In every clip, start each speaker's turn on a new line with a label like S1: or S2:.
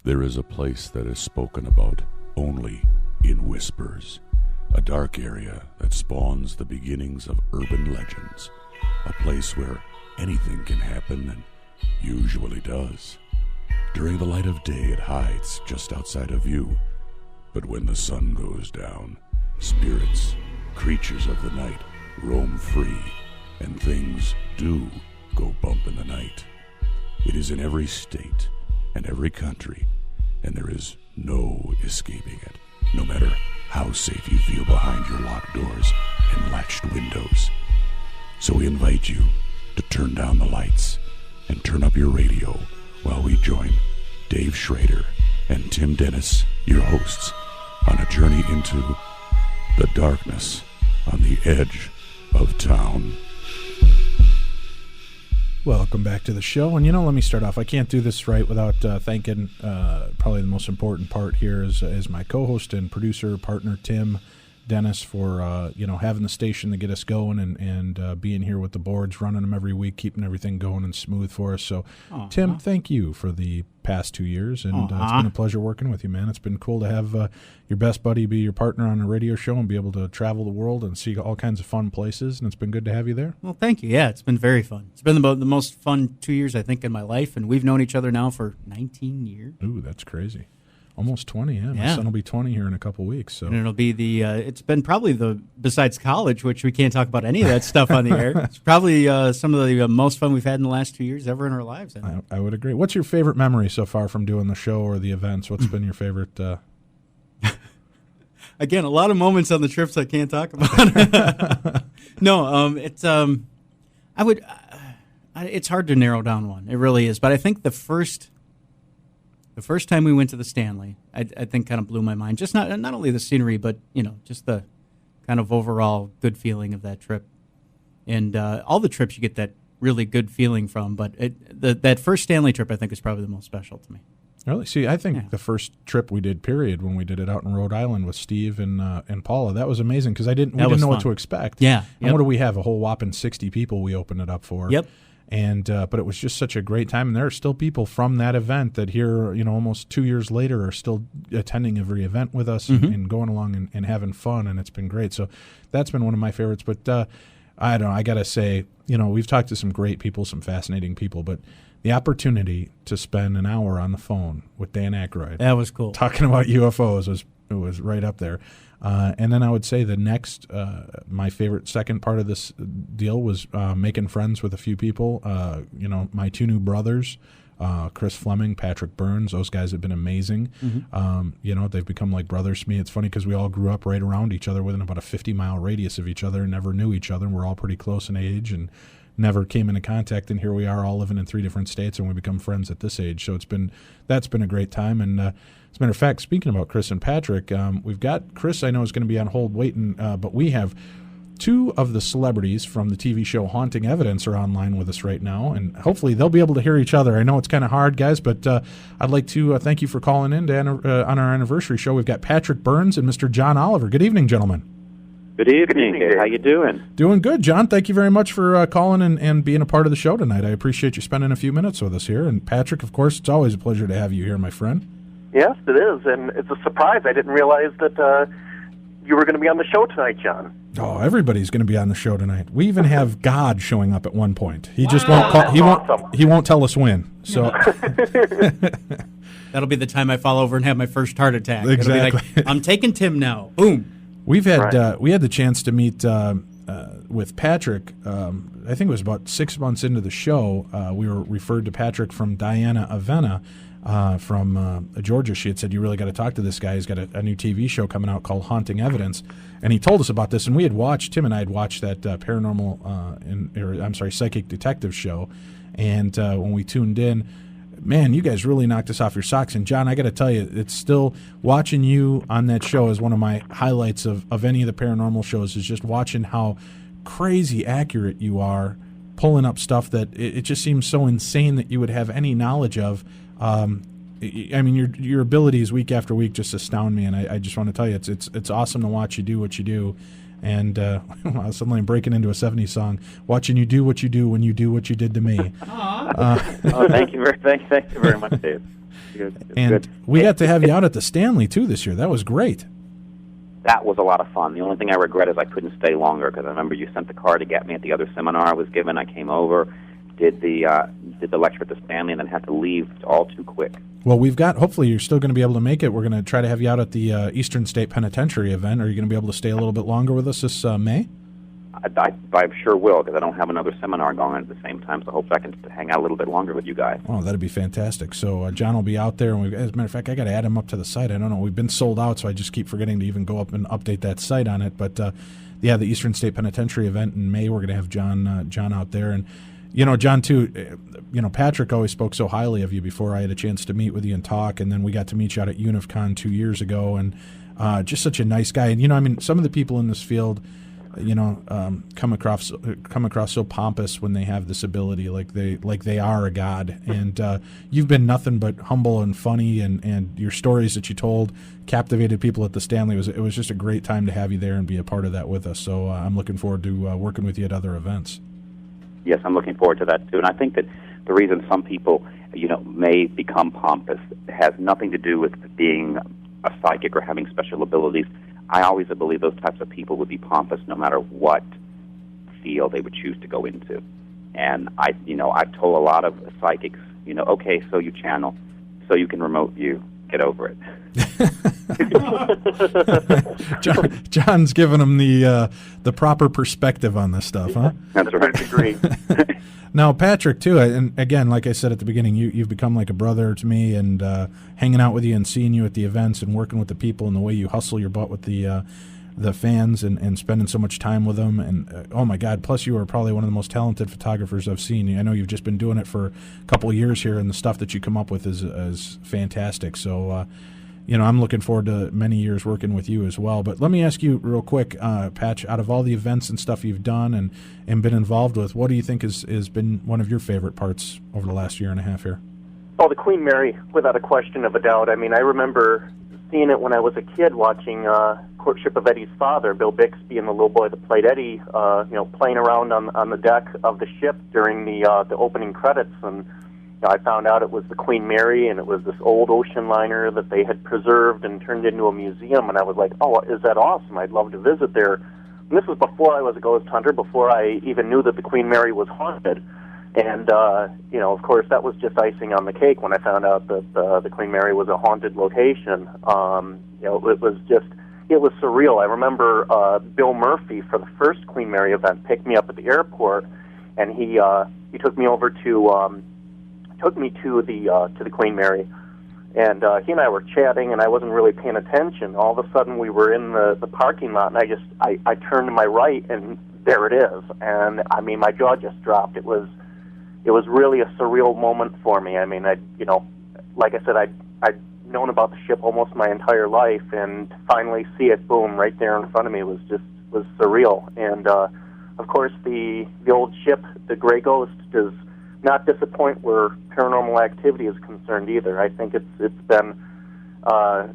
S1: There is a place that is spoken about only in whispers, a dark area that spawns the beginnings of urban legends, a place where anything can happen and usually does. During the light of day, it hides just outside of view, but when the sun goes down, spirits, creatures of the night, roam free, and things do go bump in the night. It is in every state and every country, and there is no escaping it, no matter how safe you feel behind your locked doors and latched windows. So we invite you to turn down the lights and turn up your radio while we join Dave Schrader and Tim Dennis, your hosts, on a journey into the darkness on the edge of town.
S2: Welcome back to the show. And, let me start off. I can't do this right without thanking probably the most important part here is my co-host and producer partner, Tim Dennis, for, having the station to get us going and being here with the boards, running them every week, keeping everything going and smooth for us. So, Tim, thank you for the past 2 years, and it's been a pleasure working with you, man. It's been cool to have your best buddy be your partner on a radio show and be able to travel the world and see all kinds of fun places, and it's been good to have you there.
S3: Well, thank you. Yeah, it's been very fun. It's been about the most fun 2 years, I think, in my life, and we've known each other now for 19 years.
S2: Ooh, that's crazy. Almost 20, yeah. My son will be 20 here in a couple weeks. So.
S3: And it'll be it's been probably besides college, which we can't talk about any of that stuff on the air, it's probably some of the most fun we've had in the last 2 years ever in our lives.
S2: I would agree. What's your favorite memory so far from doing the show or the events? What's been your favorite?
S3: Again, a lot of moments on the trips I can't talk about. No, it's it's hard to narrow down one. It really is. But I think the first time we went to the Stanley, I think kind of blew my mind. Just not only the scenery, but just the kind of overall good feeling of that trip. And all the trips you get that really good feeling from, but that first Stanley trip I think is probably the most special to me.
S2: Really? See, I think the first trip we did, period, when we did it out in Rhode Island with Steve and Paula, that was amazing because we didn't know what to expect.
S3: Yeah.
S2: And what do we have? A whole whopping 60 people we opened it up for.
S3: Yep.
S2: And but it was just such a great time, and there are still people from that event that here, almost 2 years later, are still attending every event with us and going along and having fun, and it's been great. So that's been one of my favorites. But I don't know, I gotta say, we've talked to some great people, some fascinating people, but the opportunity to spend an hour on the phone with Dan Aykroyd,
S3: that was cool,
S2: talking about UFOs was right up there. And then I would say the next, my favorite second part of this deal was making friends with a few people. My two new brothers, Chris Fleming, Patrick Burns. Those guys have been amazing. They've become like brothers to me. It's funny because we all grew up right around each other within about a 50-mile radius of each other and never knew each other. And we're all pretty close in age and never came into contact. And here we are all living in 3 different states, and we become friends at this age. So that's been a great time. And as a matter of fact, speaking about Chris and Patrick, we've got Chris, I know, is going to be on hold waiting, but we have 2 of the celebrities from the TV show Haunting Evidence are online with us right now, and hopefully they'll be able to hear each other. I know it's kind of hard, guys, but I'd like to thank you for calling in on our anniversary show. We've got Patrick Burns and Mr. John Oliver. Good evening, gentlemen.
S4: Good evening. How you doing?
S2: Doing good, John. Thank you very much for calling and being a part of the show tonight. I appreciate you spending a few minutes with us here. And Patrick, of course, it's always a pleasure to have you here, my friend.
S5: Yes, it is, and it's a surprise. I didn't realize that you were going to be on the show tonight, John.
S2: Oh, everybody's going to be on the show tonight. We even have God showing up at one point. He just won't call. He won't tell us when. So
S3: that'll be the time I fall over and have my first heart attack.
S2: Exactly.
S3: It'll be like, I'm taking Tim now. Boom.
S2: We've had we had the chance to meet with Patrick. I think it was about 6 months into the show. We were referred to Patrick from Diana Avena. From Georgia. She had said, you really got to talk to this guy. He's got a new TV show coming out called Haunting Evidence. And he told us about this, and we had watched, Tim and I had watched that psychic detective show. And when we tuned in, man, you guys really knocked us off your socks. And John, I got to tell you, it's still watching you on that show is one of my highlights of any of the paranormal shows, is just watching how crazy accurate you are, pulling up stuff that it just seems so insane that you would have any knowledge of. I mean, your abilities week after week just astound me, and I just want to tell you, it's awesome to watch you do what you do. And suddenly I'm breaking into a 70s song, watching you do what you do when you do what you did to me.
S4: Thank you very much, Dave.
S2: And we got to have you out at the Stanley, too, this year. That was great.
S4: That was a lot of fun. The only thing I regret is I couldn't stay longer because I remember you sent the car to get me at the other seminar I was given. I came over, did the lecture at the Stanley, and then had to leave all too quick.
S2: Well, hopefully you're still going to be able to make it. We're going to try to have you out at the Eastern State Penitentiary event. Are you going to be able to stay a little bit longer with us this May?
S4: I sure will, because I don't have another seminar going on at the same time, so I hope I can hang out a little bit longer with you guys.
S2: Oh, that'd be fantastic. So John will be out there, and as a matter of fact, I got to add him up to the site. I don't know. We've been sold out, so I just keep forgetting to even go up and update that site on it. But, the Eastern State Penitentiary event in May, we're going to have John out there. And, John, too, Patrick always spoke so highly of you before I had a chance to meet with you and talk, and then we got to meet you out at UNIFCON 2 years ago, and just such a nice guy. And, some of the people in this field, come across so pompous when they have this ability, like they are a god. And you've been nothing but humble and funny, and your stories that you told captivated people at the Stanley. It was just a great time to have you there and be a part of that with us. So I'm looking forward to working with you at other events.
S4: Yes, I'm looking forward to that too. And I think that the reason some people, may become pompous has nothing to do with being a psychic or having special abilities. I always believe those types of people would be pompous no matter what field they would choose to go into. And I've told a lot of psychics, okay, so you channel, so you can remote view, get over it.
S2: John's giving them the proper perspective on this stuff, huh?
S4: That's right.
S5: Agree.
S2: Now, Patrick, too, and again, like I said at the beginning, you've become like a brother to me, and hanging out with you and seeing you at the events and working with the people and the way you hustle your butt with the fans and spending so much time with them. And, oh, my God, plus you are probably one of the most talented photographers I've seen. I know you've just been doing it for a couple of years here, and the stuff that you come up with is fantastic. So, I'm looking forward to many years working with you as well. But let me ask you real quick, Patch, out of all the events and stuff you've done and been involved with, what do you think has been one of your favorite parts over the last year and a half here?
S5: Oh, the Queen Mary, without a question of a doubt. I mean, I remember seeing it when I was a kid, watching Courtship of Eddie's father, Bill Bixby, and the little boy that played Eddie, playing around on the deck of the ship during the opening credits. And I found out it was the Queen Mary, and it was this old ocean liner that they had preserved and turned into a museum. And I was like, oh, is that awesome? I'd love to visit there. And this was before I was a ghost hunter, before I even knew that the Queen Mary was haunted. And, of course, that was just icing on the cake when I found out that the Queen Mary was a haunted location. It was surreal. I remember Bill Murphy, for the first Queen Mary event, picked me up at the airport, and he took me over to the Queen Mary, and he and I were chatting, and I wasn't really paying attention. All of a sudden, we were in the parking lot, and I turned to my right, and there it is. And I mean, my jaw just dropped. It was really a surreal moment for me. I mean, like I said, I'd known about the ship almost my entire life, and to finally see it, boom, right there in front of me was surreal. And of course, the old ship, the Gray Ghost, does not disappoint where paranormal activity is concerned either. I think it's been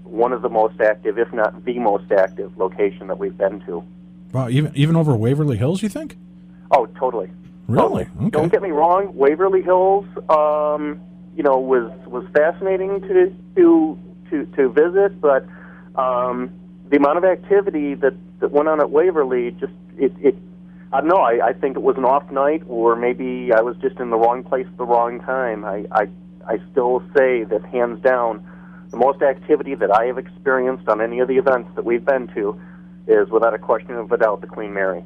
S5: one of the most active, if not the most active, location that we've been to.
S2: Wow, even over Waverly Hills, you think?
S5: Oh, totally.
S2: Really?
S5: Totally.
S2: Okay.
S5: Don't get me wrong. Waverly Hills, was fascinating to visit, but the amount of activity that went on at Waverly, just it I don't know. I think it was an off night, or maybe I was just in the wrong place at the wrong time. I still say that hands down, the most activity that I have experienced on any of the events that we've been to is, without a question of a doubt, the Queen Mary.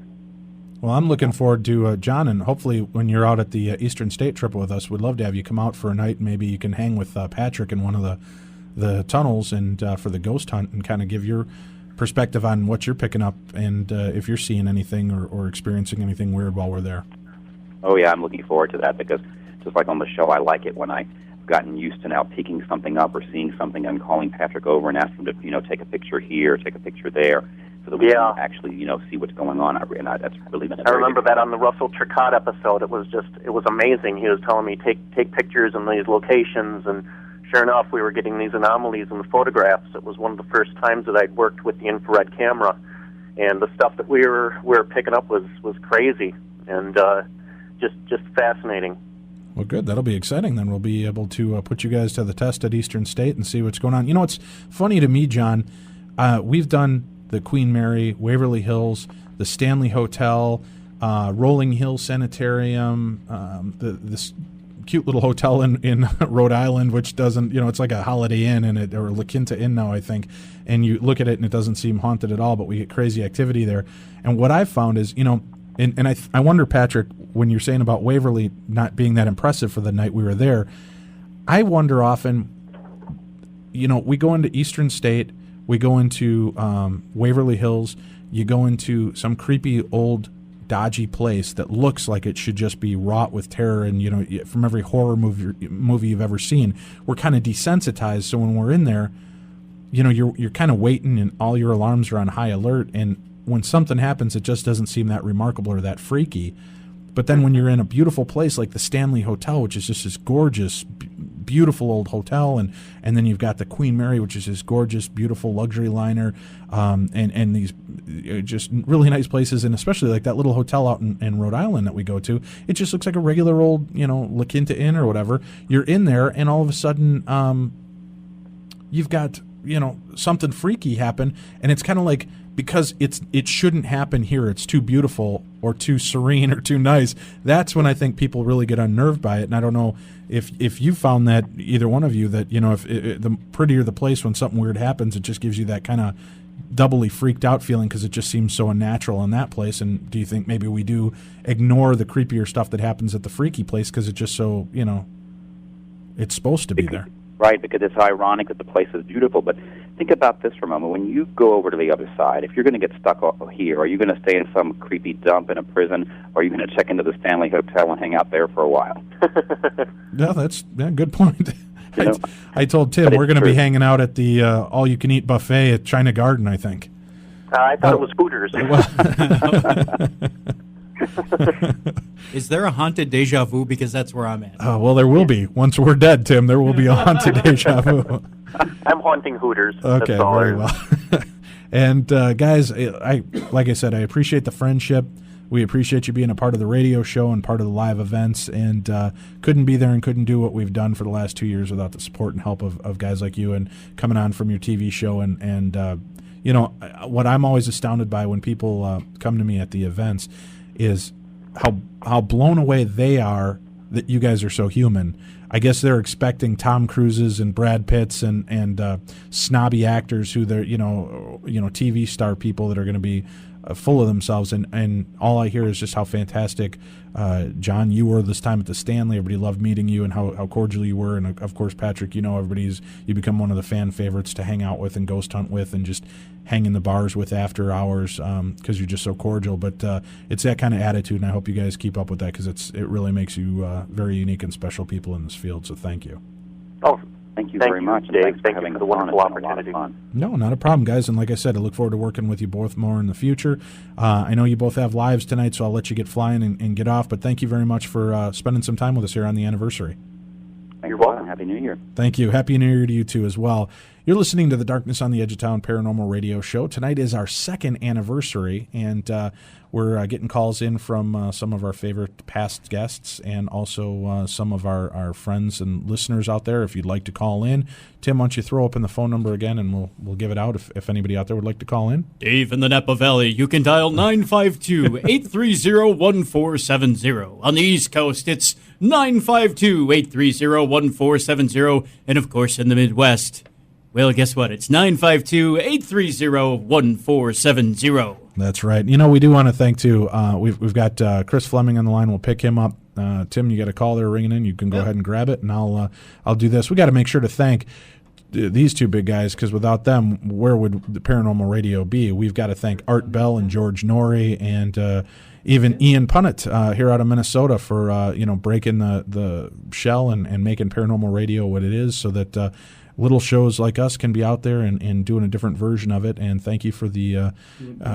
S2: Well, I'm looking forward to, John, and hopefully when you're out at the Eastern State trip with us, we'd love to have you come out for a night, and maybe you can hang with Patrick in one of the tunnels and for the ghost hunt, and kind of give your perspective on what you're picking up, and if you're seeing anything or experiencing anything weird while we're there.
S4: Oh, yeah, I'm looking forward to that, because just like on the show, I like it when I've gotten used to now picking something up or seeing something. I'm calling Patrick over and asking him to, take a picture here, take a picture there, so that we can actually, see what's going on. That's really been. I
S5: remember that on the Russell Tricott episode. It was amazing. He was telling me take pictures in these locations, and sure enough, we were getting these anomalies in the photographs. It was one of the first times that I'd worked with the infrared camera, and the stuff that we were picking up was crazy and just fascinating.
S2: Well, good. That'll be exciting. Then we'll be able to put you guys to the test at Eastern State and see what's going on. You know, it's funny to me, John. We've done the Queen Mary, Waverly Hills, the Stanley Hotel, Rolling Hill Sanitarium, this cute little hotel in Rhode Island, which doesn't, it's like a Holiday Inn or La Quinta Inn now, I think. And you look at it and it doesn't seem haunted at all, but we get crazy activity there. And what I've found is, and I wonder, Patrick, when you're saying about Waverly not being that impressive for the night we were there, I wonder often, we go into Eastern State, we go into Waverly Hills, you go into some creepy old dodgy place that looks like it should just be wrought with terror, and from every horror movie you've ever seen, we're kind of desensitized. So when we're in there, you're kind of waiting, and all your alarms are on high alert, and when something happens, it just doesn't seem that remarkable or that freaky. But then when you're in a beautiful place like the Stanley Hotel, which is just this gorgeous, beautiful old hotel, and then you've got the Queen Mary, which is this gorgeous, beautiful luxury liner, and these just really nice places, and especially like that little hotel out in Rhode Island that we go to, it just looks like a regular old, La Quinta Inn or whatever. You're in there, and all of a sudden, you've got, something freaky happen, and it's kind of like, because it shouldn't happen here, it's too beautiful or too serene or too nice. That's when I think people really get unnerved by it. And I don't know if you found that, either one of you, that if the prettier the place, when something weird happens, it just gives you that kind of doubly freaked out feeling because it just seems so unnatural in that place. And do you think maybe we do ignore the creepier stuff that happens at the freaky place because it's just so it's supposed to be there?
S4: Right, because it's ironic that the place is beautiful. But think about this for a moment. When you go over to the other side, if you're going to get stuck here, are you going to stay in some creepy dump in a prison, or are you going to check into the Stanley Hotel and hang out there for a while?
S2: Yeah, that's a good point. I told Tim we're going to be hanging out at the all-you-can-eat buffet at China Garden, I think.
S5: I thought it was Hooters.
S3: Is there a haunted deja vu? Because that's where I'm at.
S2: Oh, well, there will be. Once we're dead, Tim, there will be a haunted deja vu.
S5: I'm haunting Hooters.
S2: Okay,
S5: that's all
S2: very well. And, guys, like I said, I appreciate the friendship. We appreciate you being a part of the radio show and part of the live events, and couldn't be there and couldn't do what we've done for the last 2 years without the support and help of guys like you and coming on from your TV show. And what I'm always astounded by when people come to me at the events is how blown away they are that you guys are so human. I guess they're expecting Tom Cruises and Brad Pitts and snobby actors who they're TV star people that are going to be full of themselves, and all I hear is just how fantastic, John, you were this time at the Stanley. Everybody loved meeting you and how cordial you were, and of course, Patrick, you become one of the fan favorites to hang out with and ghost hunt with and just hang in the bars with after hours because you're just so cordial. But it's that kind of attitude, and I hope you guys keep up with that because it really makes you very unique and special people in this field. So thank you.
S5: Oh,
S4: Thank you very much,
S5: Dave.
S4: Thanks
S5: thank
S4: for
S5: you
S4: having
S5: for the
S4: us on.
S5: wonderful
S4: It's been a lot of
S5: opportunity.
S4: fun.
S2: No, not a problem, guys. And like I said, I look forward to working with you both more in the future. I know you both have lives tonight, so I'll let you get flying and get off. But thank you very much for spending some time with us here on the anniversary.
S4: You're welcome. Happy New Year.
S2: Thank you. Happy New Year to you, too, as well. You're listening to the Darkness on the Edge of Town Paranormal Radio Show. Tonight is our second anniversary, and we're getting calls in from some of our favorite past guests and also some of our friends and listeners out there. If you'd like to call in, Tim, why don't you throw up in the phone number again, and we'll give it out if anybody out there would like to call in.
S3: Dave in the Napa Valley, you can dial 952-830-1470. On the East Coast, it's 952-830-1470. And, of course, in the Midwest, well, guess what? It's 952-830-1470.
S2: That's right. We do want to thank, too, we've got Chris Fleming on the line. We'll pick him up. Tim, you got a call there ringing in. You can go ahead and grab it, and I'll do this. We got to make sure to thank these two big guys, because without them, where would the Paranormal Radio be? We've got to thank Art Bell and George Norrie and even Ian Punnett here out of Minnesota for breaking the shell and making Paranormal Radio what it is, so that little shows like us can be out there and doing a different version of it. And thank you for the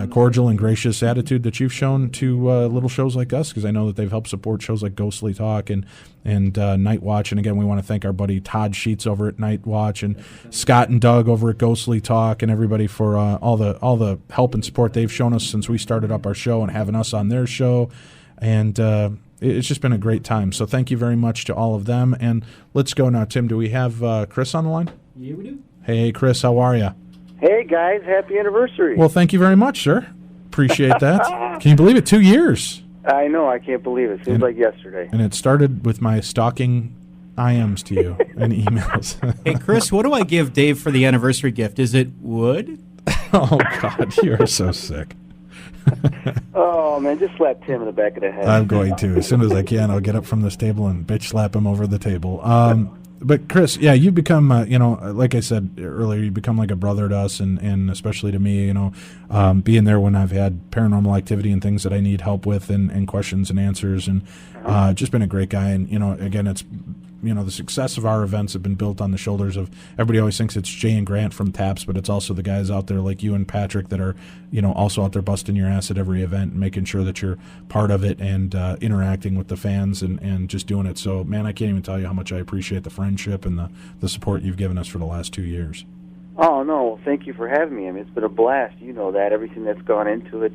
S2: cordial and gracious attitude that you've shown to little shows like us, because I know that they've helped support shows like Ghostly Talk and Night Watch. And again, we want to thank our buddy Todd Sheets over at Night Watch and Scott and Doug over at Ghostly Talk and everybody for all the help and support they've shown us since we started up our show and having us on their show. And it's just been a great time. So thank you very much to all of them. And let's go now, Tim. Do we have Chris on the line?
S3: Yeah, we do.
S2: Hey, Chris, how are you?
S6: Hey, guys, happy anniversary.
S2: Well, thank you very much, sir. Appreciate that. Can you believe it? 2 years.
S6: I know, I can't believe it. Seems like yesterday.
S2: And it started with my stalking IMs to you and emails.
S3: Hey, Chris, what do I give Dave for the anniversary gift? Is it wood?
S2: Oh, God, you are so sick.
S6: Oh, man, just slap Tim in the back of the head.
S2: I'm going to. As soon as I can, I'll get up from this table and bitch slap him over the table. But, Chris, yeah, you become, like I said earlier, you become like a brother to us and especially to me, being there when I've had paranormal activity and things that I need help with and questions and answers. And just been a great guy. And, again, it's, the success of our events have been built on the shoulders of, everybody always thinks it's Jay and Grant from TAPS, but it's also the guys out there like you and Patrick that are, also out there busting your ass at every event and making sure that you're part of it and interacting with the fans and just doing it. So, man, I can't even tell you how much I appreciate the friendship and the support you've given us for the last 2 years.
S6: Oh, no, well, thank you for having me. I mean, it's been a blast. You know that. Everything that's gone into it,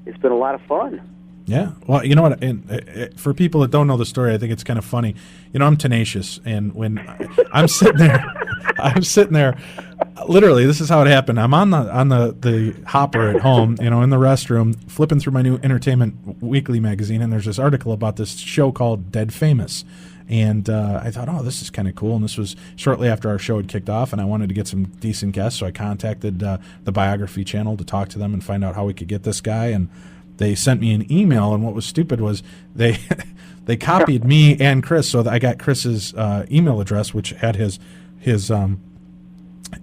S6: it's been a lot of fun.
S2: Yeah. Well, you know what? And for people that don't know the story, I think it's kind of funny. I'm tenacious, and when I'm sitting there, literally, this is how it happened. I'm on the hopper at home, in the restroom, flipping through my new Entertainment Weekly magazine, and there's this article about this show called Dead Famous. And I thought, oh, this is kind of cool. And this was shortly after our show had kicked off, and I wanted to get some decent guests, so I contacted the Biography channel to talk to them and find out how we could get this guy. And they sent me an email, and what was stupid was they copied me and Chris, so that I got Chris's email address, which had his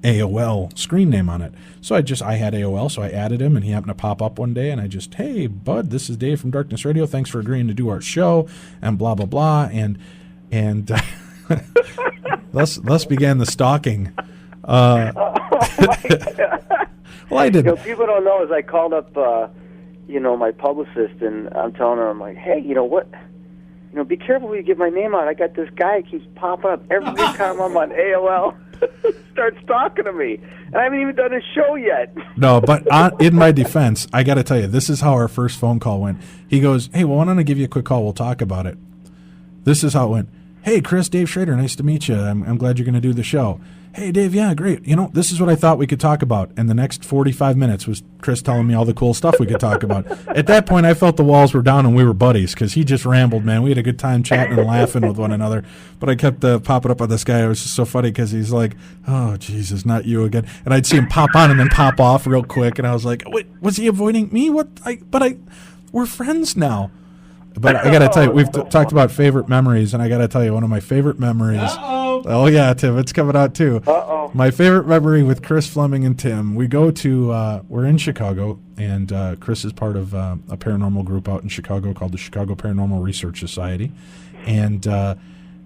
S2: AOL screen name on it. So I had AOL, so I added him, and he happened to pop up one day, and I just, hey, bud, this is Dave from Darkness Radio. Thanks for agreeing to do our show, and blah, blah, blah. And thus began the stalking. Well, I didn't.
S6: People don't know is I called up, my publicist, and I'm telling her, I'm like, hey, what? Be careful when you give my name out. I got this guy who keeps popping up every time I'm on AOL. Starts talking to me, and I haven't even done a show yet.
S2: No, but in my defense, I got to tell you, this is how our first phone call went. He goes, hey, well, why don't I give you a quick call? We'll talk about it. This is how it went. Hey, Chris, Dave Schrader, nice to meet you. I'm glad you're going to do the show. Hey, Dave, yeah, great. This is what I thought we could talk about. And the next 45 minutes was Chris telling me all the cool stuff we could talk about. At that point, I felt the walls were down and we were buddies because he just rambled, man. We had a good time chatting and laughing with one another. But I kept popping up on this guy. It was just so funny because he's like, oh, Jesus, not you again. And I'd see him pop on and then pop off real quick. And I was like, wait, was he avoiding me? We're friends now. But I got to tell you, we've talked about favorite memories, and I got to tell you, one of my favorite memories. Uh-oh. Oh, yeah, Tim, it's coming out, too.
S6: Uh-oh.
S2: My favorite memory with Chris Fleming and Tim, we go to, we're in Chicago, and Chris is part of a paranormal group out in Chicago called the Chicago Paranormal Research Society. And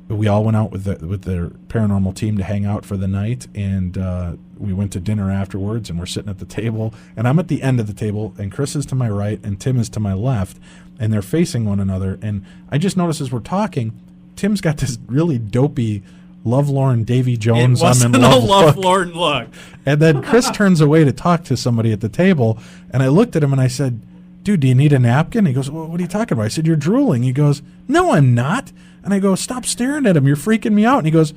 S2: we all went out with their paranormal team to hang out for the night, and we went to dinner afterwards, and we're sitting at the table, and I'm at the end of the table, and Chris is to my right, and Tim is to my left, and they're facing one another, and I just noticed as we're talking, Tim's got this really dopey, lovelorn Davy Jones, I'm in love
S3: lovelorn look.
S2: And then Chris turns away to talk to somebody at the table, and I looked at him and I said, dude, do you need a napkin? He goes, well, what are you talking about? I said, you're drooling. He goes, no, I'm not. And I go, stop staring at him. You're freaking me out. And he goes,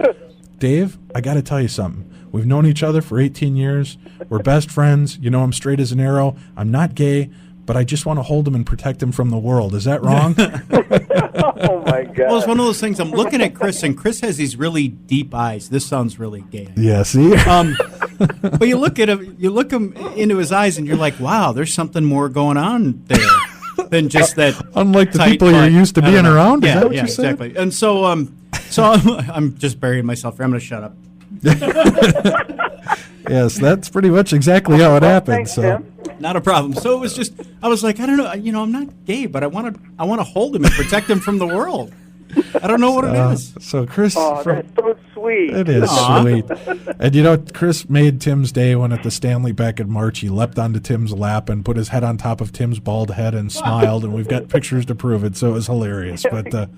S2: Dave, I got to tell you something. We've known each other for 18 years. We're best friends. I'm straight as an arrow. I'm not gay, but I just want to hold him and protect him from the world. Is that wrong?
S6: Oh, my God.
S3: Well, it's one of those things. I'm looking at Chris, and Chris has these really deep eyes. This sounds really gay.
S2: Yeah, see?
S3: But you look at him, into his eyes, and you're like, wow, there's something more going on there than just that.
S2: Unlike the people you're used to being around? Is that what you're saying?
S3: Exactly. And so I'm just burying myself here. I'm going to shut up.
S2: Yes, that's pretty much exactly how it happened.
S6: Thanks,
S2: so.
S6: Tim.
S3: Not a problem. So it was just, I was like, I don't know, I'm not gay, but I want to hold him and protect him from the world. I don't know what it is.
S2: So Chris,
S6: that's so sweet.
S2: It is sweet. And Chris made Tim's day when at the Stanley back in March, he leapt onto Tim's lap and put his head on top of Tim's bald head and smiled, and we've got pictures to prove it. So it was hilarious. But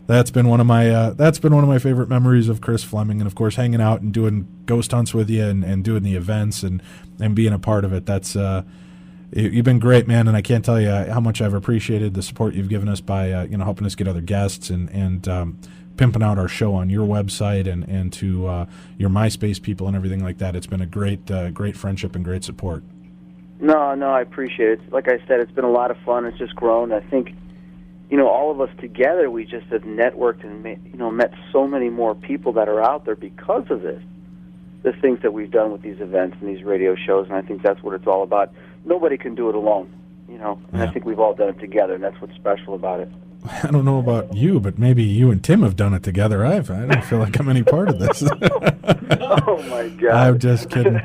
S2: that's been one of my favorite memories of Chris Fleming, and of course hanging out and doing ghost hunts with you and doing the events and being a part of it. That's You've been great, man, and I can't tell you how much I've appreciated the support you've given us by helping us get other guests and pimping out our show on your website and to your MySpace people and everything like that. It's been a great friendship and great support.
S6: No, I appreciate it. Like I said, it's been a lot of fun. It's just grown. I think, all of us together, we just have networked and met so many more people that are out there because of this. The things that we've done with these events and these radio shows, and I think that's what it's all about. Nobody can do it alone, and I think we've all done it together, and that's what's special about it.
S2: I don't know about you, but maybe you and Tim have done it together. I don't feel like I'm any part of this.
S6: Oh, my God.
S2: I'm just kidding.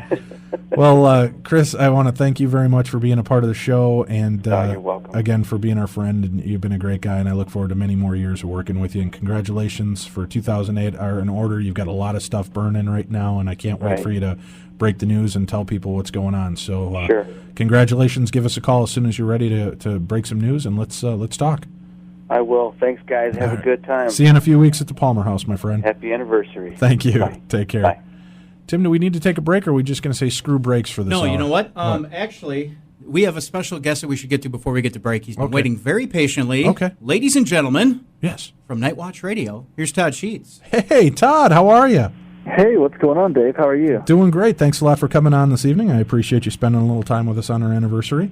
S2: Well, Chris, I want to thank you very much for being a part of the show, and
S6: you're welcome.
S2: Again, for being our friend, and you've been a great guy, and I look forward to many more years of working with you, and congratulations for 2008 are in order. You've got a lot of stuff burning right now, and I can't wait for you to break the news and tell people what's going on. So
S6: sure.
S2: Congratulations. Give us a call as soon as you're ready to break some news, and let's talk.
S6: I will. Thanks, guys. Have a good time.
S2: See you in a few weeks at the Palmer House, my friend.
S6: Happy anniversary.
S2: Thank you.
S6: Bye.
S2: Take care.
S6: Bye.
S2: Tim, do we need to take a break, or are we just going to say screw breaks for this
S3: No,
S2: hour?
S3: you know what? Actually, we have a special guest that we should get to before we get to break. He's been waiting very patiently.
S2: Okay.
S3: Ladies and gentlemen.
S2: Yes.
S3: From Night Watch Radio, here's Todd Sheets.
S2: Hey, Todd, how are you?
S7: Hey, what's going on, Dave? How are you?
S2: Doing great. Thanks a lot for coming on this evening. I appreciate you spending a little time with us on our anniversary.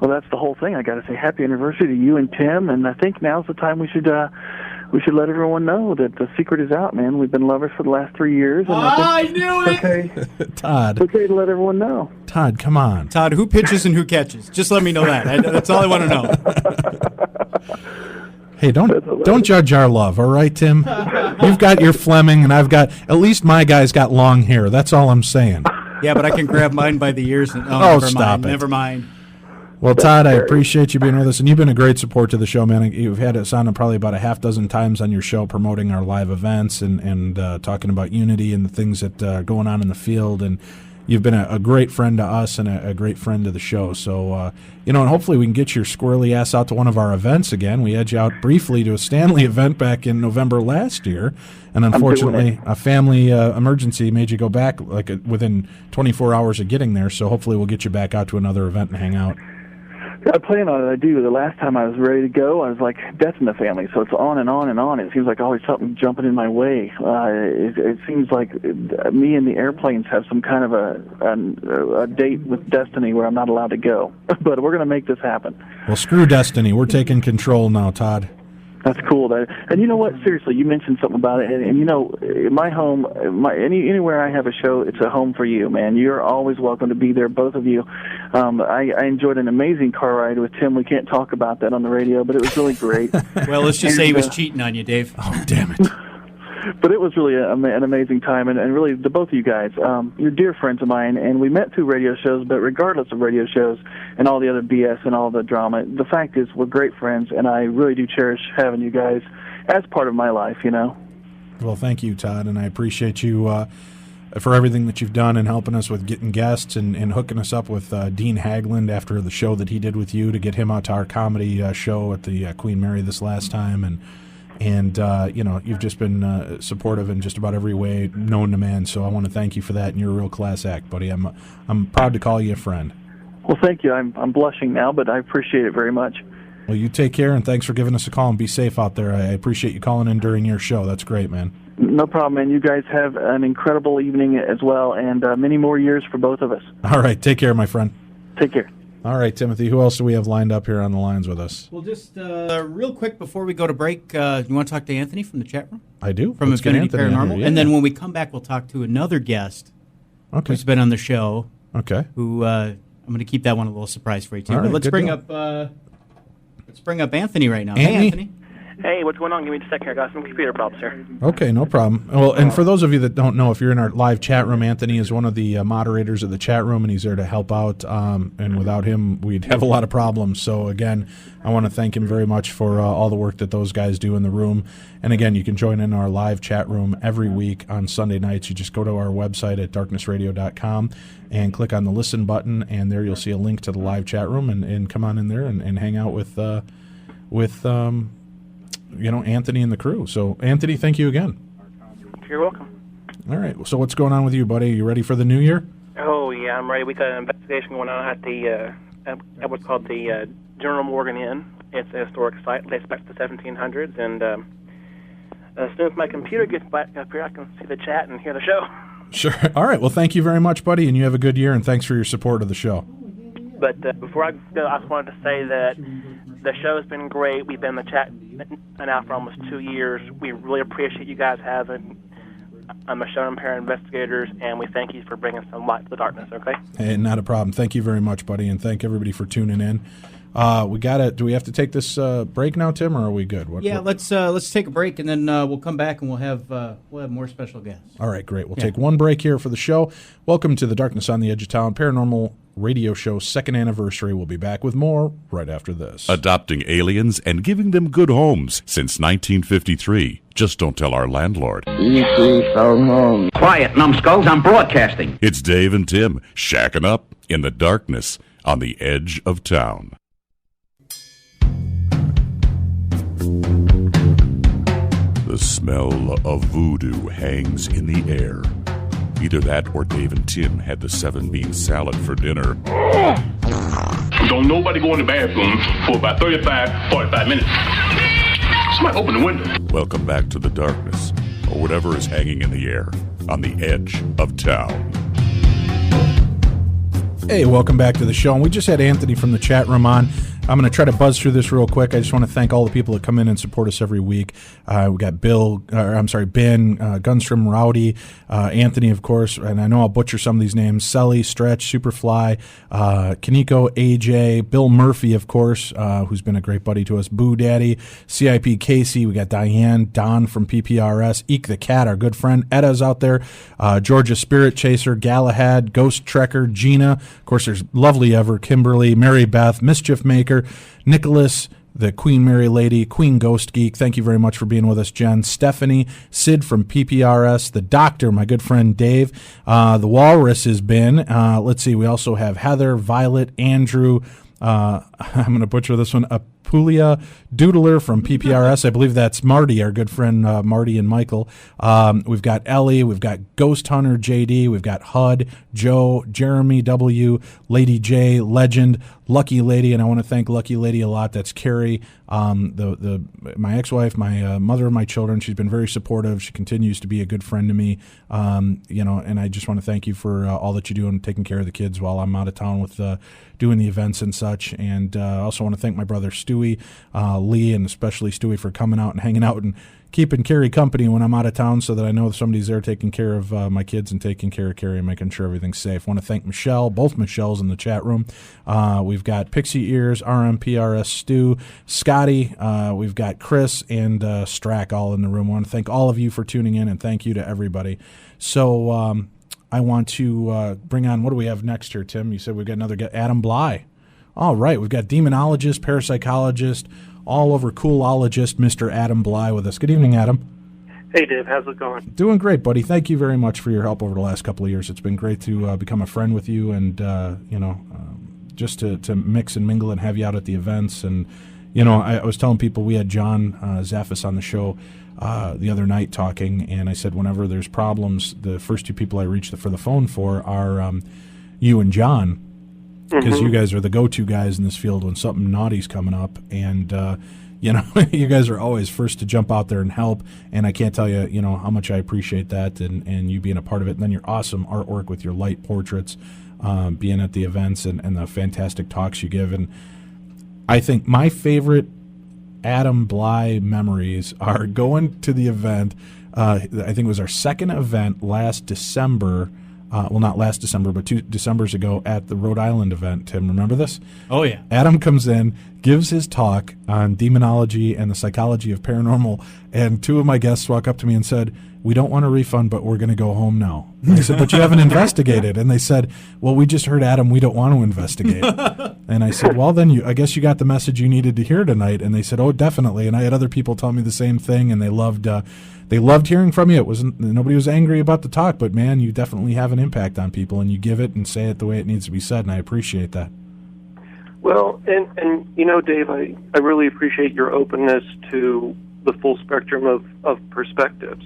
S7: Well, that's the whole thing. I got to say happy anniversary to you and Tim, and I think now's the time we should let everyone know that the secret is out, man. We've been lovers for the last 3 years. And
S3: I knew it!
S7: Okay.
S2: Todd.
S7: It's okay to let everyone know.
S2: Todd, come on.
S3: Todd, who pitches and who catches? Just let me know that. That's all I want to know.
S2: Hey, don't judge our love, all right, Tim? You've got your Fleming, and I've got, at least my guy's got long hair. That's all I'm saying.
S3: Yeah, but I can grab mine by the ears. And,
S2: stop it.
S3: Never mind.
S2: Well, Todd, I appreciate you being with us, and you've been a great support to the show, man. You've had us on probably about a half dozen times on your show promoting our live events and talking about unity and the things that are going on in the field, and you've been a great friend to us and a great friend to the show. So, and hopefully we can get your squirrely ass out to one of our events again. We had you out briefly to a Stanley event back in November last year, and unfortunately a family emergency made you go back within 24 hours of getting there, so hopefully we'll get you back out to another event and hang out.
S7: I plan on it. I do. The last time I was ready to go, I was like, death in the family. So it's on and on and on. It seems like always something jumping in my way. It seems like me and the airplanes have some kind of a date with destiny where I'm not allowed to go. But we're going to make this happen.
S2: Well, screw destiny. We're taking control now, Todd.
S7: That's cool. And you know what? Seriously, you mentioned something about it. And my home, anywhere I have a show, it's a home for you, man. You're always welcome to be there, both of you. I enjoyed an amazing car ride with Tim. We can't talk about that on the radio, but it was really great.
S3: Well, let's just say he was cheating on you, Dave.
S2: Oh, damn it.
S7: But it was really an amazing time, and really, the both of you guys, you're dear friends of mine, and we met through radio shows, but regardless of radio shows and all the other BS and all the drama, the fact is we're great friends, and I really do cherish having you guys as part of my life,
S2: Well, thank you, Todd, and I appreciate you for everything that you've done and helping us with getting guests and hooking us up with Dean Hagland after the show that he did with you to get him out to our comedy show at the Queen Mary this last time, and you've just been supportive in just about every way known to man. So I want to thank you for that, and you're a real class act, buddy. I'm proud to call you a friend.
S7: Well, thank you. I'm blushing now, but I appreciate it very much.
S2: Well, you take care, and thanks for giving us a call, and be safe out there. I appreciate you calling in during your show. That's great, man.
S7: No problem, man. You guys have an incredible evening as well, and many more years for both of us.
S2: All right. Take care, my friend.
S7: Take care.
S2: All right, Timothy, who else do we have lined up here on the lines with us?
S3: Well, just real quick before we go to break, you want to talk to Anthony from the chat room?
S2: I do.
S3: From Infinity Paranormal.
S2: Yeah.
S3: And then when we come back, we'll talk to another guest who's been on the show.
S2: Okay.
S3: Who I'm going to keep that one a little surprise for you, too.
S2: All right,
S3: but let's bring up Anthony right now. Hey, Anthony.
S8: Hey, what's going on? Give me a second here. I got some computer problems here.
S2: Okay, no problem. Well, and for those of you that don't know, if you're in our live chat room, Anthony is one of the moderators of the chat room, and he's there to help out. And without him, we'd have a lot of problems. So, again, I want to thank him very much for all the work that those guys do in the room. And, again, you can join in our live chat room every week on Sunday nights. You just go to our website at darknessradio.com and click on the listen button, and there you'll see a link to the live chat room, and come on in there and hang out with Anthony and the crew. So, Anthony, thank you again.
S8: You're welcome.
S2: All right. So what's going on with you, buddy? Are you ready for the new year?
S8: Oh, yeah, I'm ready. We got an investigation going on at the at what's called the General Morgan Inn. It's a historic site dates back to the 1700s, and as soon as my computer gets back up here, I can see the chat and hear the show.
S2: Sure. All right. Well, thank you very much, buddy, and you have a good year, and thanks for your support of the show.
S8: But before I go, I just wanted to say that the show has been great. We've been in the chat now for almost 2 years. We really appreciate you guys having Michelle and Pair Investigators, and we thank you for bringing some light to the darkness, okay?
S2: Hey, not a problem. Thank you very much, buddy, and thank everybody for tuning in. We got it. Do we have to take this break now, Tim, or are we good?
S3: Let's take a break, and then we'll come back and we'll have more special guests.
S2: All right, great. We'll take one break here for the show. Welcome to the Darkness on the Edge of Town Paranormal Radio Show 2nd anniversary. We'll be back with more right after this.
S1: Adopting aliens and giving them good homes since 1953. Just don't tell our landlord.
S9: Quiet, numbskulls, I'm broadcasting.
S1: It's Dave and Tim shacking up in the darkness on the edge of town. The smell of voodoo hangs in the air. Either that or Dave and Tim had the 7-bean salad for dinner.
S10: Don't nobody go in the bathroom for about 45 minutes. Somebody open the window.
S1: Welcome back to the darkness, or whatever is hanging in the air on the edge of town.
S2: Hey, welcome back to the show. And we just had Anthony from the chat room on. I'm going to try to buzz through this real quick. I just want to thank all the people that come in and support us every week. We got Ben, Gunstrom, Rowdy, Anthony, of course, and I know I'll butcher some of these names. Selly, Stretch, Superfly, Kaneko, AJ, Bill Murphy, of course, who's been a great buddy to us, Boo Daddy, CIP Casey, we got Diane, Don from PPRS, Eek the Cat, our good friend, Edda's out there, Georgia Spirit Chaser, Galahad, Ghost Trekker, Gina, of course, there's Lovely Ever, Kimberly, Mary Beth, Mischief Maker, Nicholas, the Queen Mary Lady, Queen Ghost Geek, thank you very much for being with us, Jen, Stephanie, Sid from PPRS, the Doctor, my good friend Dave, the Walrus has been, let's see, we also have Heather, Violet, Andrew, I'm going to butcher this one, Apulia Doodler from PPRS. I believe that's Marty, our good friend Marty and Michael. We've got Ellie. We've got Ghost Hunter JD. We've got HUD, Joe, Jeremy W, Lady J, Legend, Lucky Lady, and I want to thank Lucky Lady a lot. That's Carrie, my ex-wife, my mother of my children. She's been very supportive. She continues to be a good friend to me. And I just want to thank you for all that you do and taking care of the kids while I'm out of town with doing the events and such. And I also want to thank my brother Stewie, Lee, and especially Stewie for coming out and hanging out and keeping Carrie company when I'm out of town so that I know somebody's there taking care of my kids and taking care of Carrie and making sure everything's safe. I want to thank Michelle, both Michelles in the chat room. We've got Pixie Ears, RMPRS Stu, Scotty, we've got Chris, and Strack all in the room. I want to thank all of you for tuning in, and thank you to everybody. So I want to bring on, what do we have next here, Tim? You said we've got another guy, Adam Bly. All right, we've got demonologist, parapsychologist, all over coolologist, Mr. Adam Bly with us. Good evening, Adam.
S11: Hey, Dave. How's it going?
S2: Doing great, buddy. Thank you very much for your help over the last couple of years. It's been great to become a friend with you and, just to mix and mingle and have you out at the events. And, I was telling people we had John Zaffis on the show the other night talking, and I said whenever there's problems, the first two people I reach for the phone for are you and John, because you guys are the go-to guys in this field when something naughty's coming up, and you guys are always first to jump out there and help, and I can't tell you how much I appreciate that, and you being a part of it, and then your awesome artwork with your light portraits, being at the events and the fantastic talks you give. And I think my favorite Adam Bly memories are going to the event. I think it was our second event last December. Not last December, but 2 Decembers ago at the Rhode Island event. Tim, remember this?
S3: Oh, yeah.
S2: Adam comes in, gives his talk on demonology and the psychology of paranormal, and two of my guests walk up to me and said, "We don't want a refund, but we're going to go home now." And I said, "But you haven't investigated." And they said, "Well, we just heard, Adam, we don't want to investigate." And I said, "Well, then I guess you got the message you needed to hear tonight." And they said, "Oh, definitely." And I had other people tell me the same thing, and they loved hearing from you. Nobody was angry about the talk, but man, you definitely have an impact on people, and you give it and say it the way it needs to be said, and I appreciate that.
S11: Well, and Dave, I really appreciate your openness to the full spectrum of perspectives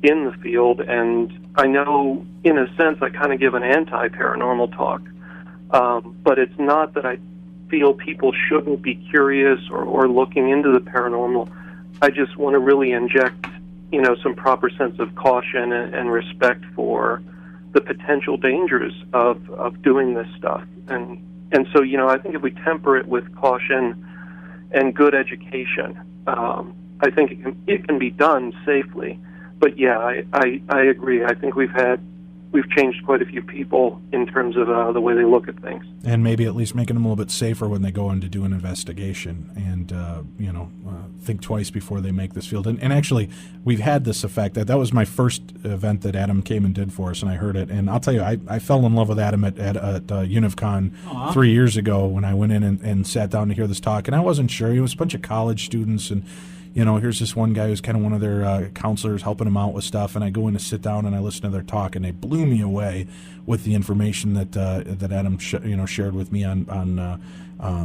S11: in the field, and I know, in a sense, I kind of give an anti-paranormal talk, But it's not that I feel people shouldn't be curious or looking into the paranormal. I just want to really inject, some proper sense of caution and respect for the potential dangers of doing this stuff. And so, I think if we temper it with caution and good education, I think it can be done safely. But yeah, I agree. I think we've changed quite a few people in terms of the way they look at things.
S2: And maybe at least making them a little bit safer when they go in to do an investigation and, think twice before they make this field. And actually, we've had this effect. That was my first event that Adam came and did for us, and I heard it. And I'll tell you, I fell in love with Adam at UNIVCon 3 years ago when I went in and sat down to hear this talk. And I wasn't sure. He was a bunch of college students, and here's this one guy who's kind of one of their counselors helping them out with stuff, and I go in to sit down and I listen to their talk, and they blew me away with the information that Adam shared with me on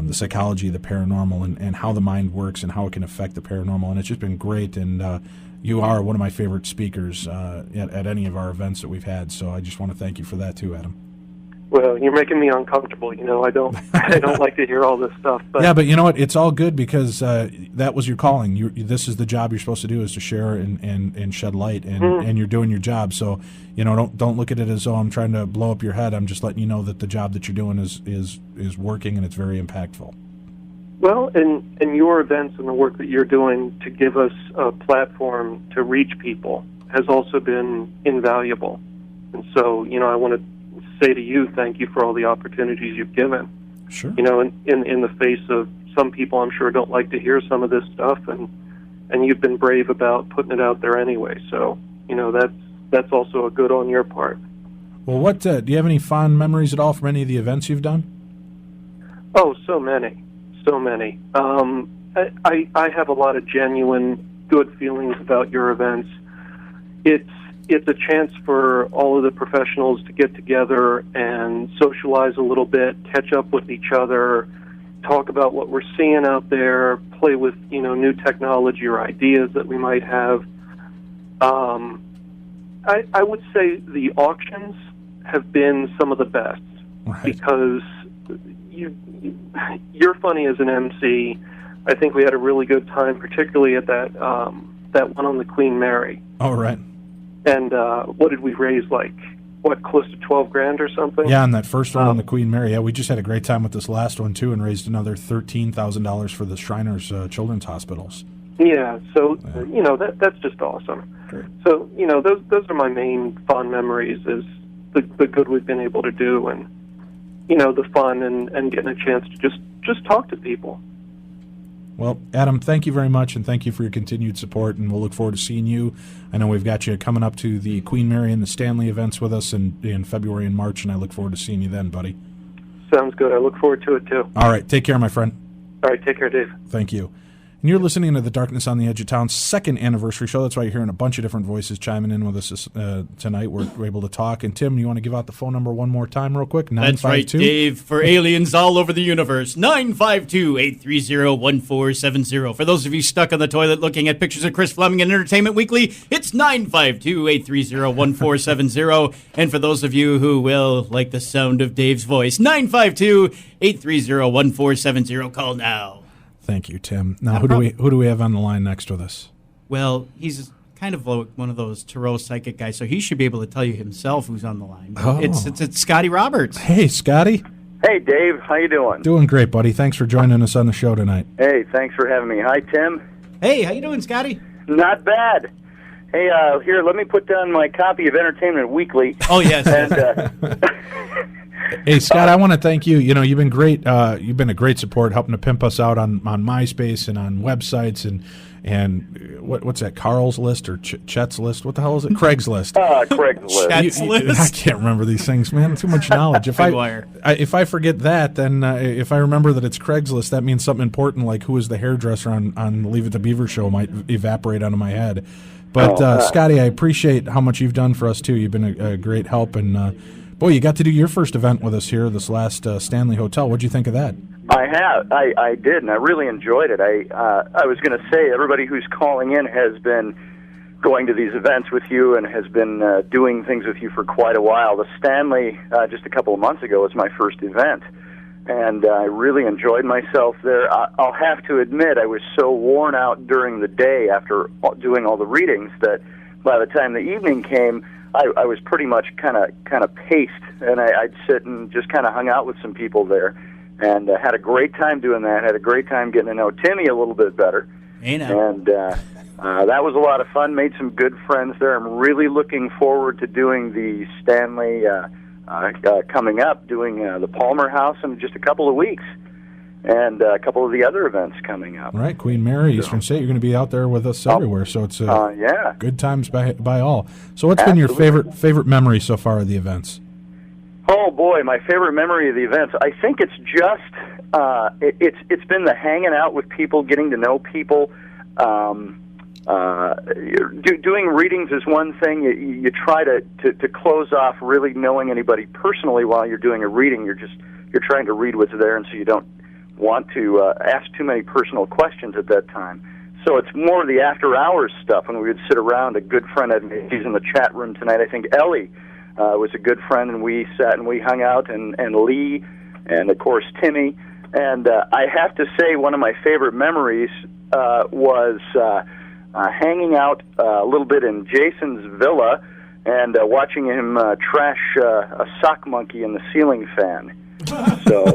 S2: the psychology of the paranormal and how the mind works and how it can affect the paranormal, and it's just been great. And you are one of my favorite speakers at any of our events that we've had, so I just want to thank you for that too, Adam.
S11: Well, you're making me uncomfortable. I don't like to hear all this stuff. But
S2: yeah, but you know what? It's all good because that was your calling. This is the job you're supposed to do, is to share and shed light, and you're doing your job. So, don't look at it as though I'm trying to blow up your head. I'm just letting you know that the job that you're doing is working and it's very impactful.
S11: Well, and your events and the work that you're doing to give us a platform to reach people has also been invaluable. And so, I want to say to you, thank you for all the opportunities you've given.
S2: Sure.
S11: In the face of some people, I'm sure, don't like to hear some of this stuff, and you've been brave about putting it out there anyway. So, that's also a good on your part.
S2: Well, what do you have any fond memories at all from any of the events you've done?
S11: Oh, so many. I have a lot of genuine good feelings about your events. It's a chance for all of the professionals to get together and socialize a little bit, catch up with each other, talk about what we're seeing out there, play with new technology or ideas that we might have. I would say the auctions have been some of the best, right? Because you're funny as an MC. I think we had a really good time, particularly at that one on the Queen Mary.
S2: Oh, right.
S11: And what did we raise, close to $12,000 or something?
S2: Yeah, on that first one on the Queen Mary. Yeah, we just had a great time with this last one, too, and raised another $13,000 for the Shriners Children's Hospitals.
S11: Yeah, so, that's just awesome. Great. So, those are my main fond memories, is the good we've been able to do, and, the fun and getting a chance to just talk to people.
S2: Well, Adam, thank you very much, and thank you for your continued support, and we'll look forward to seeing you. I know we've got you coming up to the Queen Mary and the Stanley events with us in February and March, and I look forward to seeing you then, buddy.
S11: Sounds good. I look forward to it, too.
S2: All right. Take care, my friend.
S11: All right. Take care, Dave.
S2: Thank you. And you're listening to the Darkness on the Edge of Town's second anniversary show. That's why you're hearing a bunch of different voices chiming in with us tonight. We're able to talk. And, Tim, you want to give out the phone number one more time real quick? 952?
S3: That's right, Dave, for aliens all over the universe. 952-830-1470. For those of you stuck on the toilet looking at pictures of Chris Fleming in Entertainment Weekly, it's 952-830-1470. And for those of you who will like the sound of Dave's voice, 952-830-1470. Call now.
S2: Thank you, Tim. Now, who do we have on the line next with us?
S3: Well, he's kind of one of those Tarot psychic guys, so he should be able to tell you himself who's on the line.
S2: Oh.
S3: It's Scotty Roberts.
S2: Hey, Scotty.
S12: Hey, Dave. How you doing?
S2: Doing great, buddy. Thanks for joining us on the show tonight.
S12: Hey, thanks for having me. Hi, Tim.
S3: Hey, how you doing, Scotty?
S12: Not bad. Hey, here, let me put down my copy of Entertainment Weekly.
S3: Oh, yes.
S12: And,
S2: hey, Scott, I want to thank you. You've been great. You've been a great support, helping to pimp us out on MySpace and on websites and what's that? Carl's List or Chet's List? What the hell is it? Craigslist.
S12: Craigslist.
S3: Chet's List.
S2: I can't remember these things, man. Too much knowledge. If I forget that, then if I remember that it's Craigslist, that means something important like who was the hairdresser on Leave It to Beaver show might evaporate out of my head. But Scotty, I appreciate how much you've done for us too. You've been a great help and. Boy, you got to do your first event with us here, this last Stanley Hotel. What'd you think of that?
S12: I did, and I really enjoyed it. I was going to say, everybody who's calling in has been going to these events with you and has been doing things with you for quite a while. The Stanley, just a couple of months ago, was my first event, and I really enjoyed myself there. I'll have to admit, I was so worn out during the day after doing all the readings that by the time the evening came, I was pretty much kind of paced, and I'd sit and just kind of hung out with some people there, and had a great time doing that. Had a great time getting to know Timmy a little bit better, and that was a lot of fun. Made some good friends there. I'm really looking forward to doing the Stanley coming up, doing the Palmer House in just a couple of weeks, and a couple of the other events coming up.
S2: Right, Queen Mary, Eastern State. You're going to be out there with us everywhere, so it's good times by all. So, what's been your favorite memory so far of the events?
S12: Oh boy, my favorite memory of the events. I think it's just it's been the hanging out with people, getting to know people. Doing readings is one thing. You try to close off really knowing anybody personally while you're doing a reading. You're trying to read what's there, and so you don't want to ask too many personal questions at that time. So it's more of the after hours stuff when we would sit around. A good friend, he's in the chat room tonight. I think Ellie was a good friend, and we sat and we hung out, and Lee, and of course Timmy. And I have to say, one of my favorite memories was hanging out a little bit in Jason's villa and watching him trash a sock monkey in the ceiling fan. So,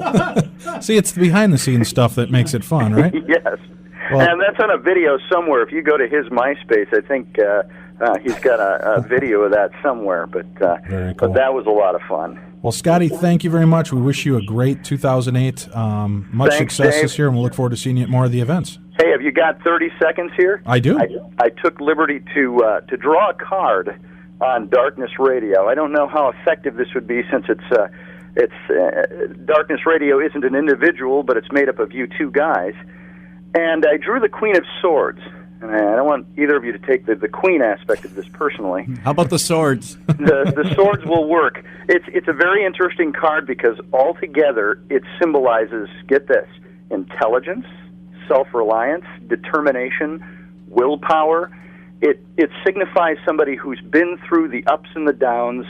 S2: see, it's the behind-the-scenes stuff that makes it fun, right?
S12: Yes. Well, and that's on a video somewhere. If you go to his MySpace, I think he's got a video of that somewhere. But
S2: very cool.
S12: But that was a lot of fun.
S2: Well, Scotty, thank you very much. We wish you a great 2008. Much success
S12: Dave.
S2: This year, and we'll look forward to seeing you at more of the events.
S12: Hey, have you got 30 seconds here?
S2: I do.
S12: I took liberty to draw a card on Darkness Radio. I don't know how effective this would be since Darkness Radio isn't an individual, but it's made up of you two guys. And I drew the Queen of Swords. And I don't want either of you to take the queen aspect of this personally.
S3: How about the swords?
S12: The swords will work. It's a very interesting card because altogether it symbolizes, get this, intelligence, self-reliance, determination, willpower. It signifies somebody who's been through the ups and the downs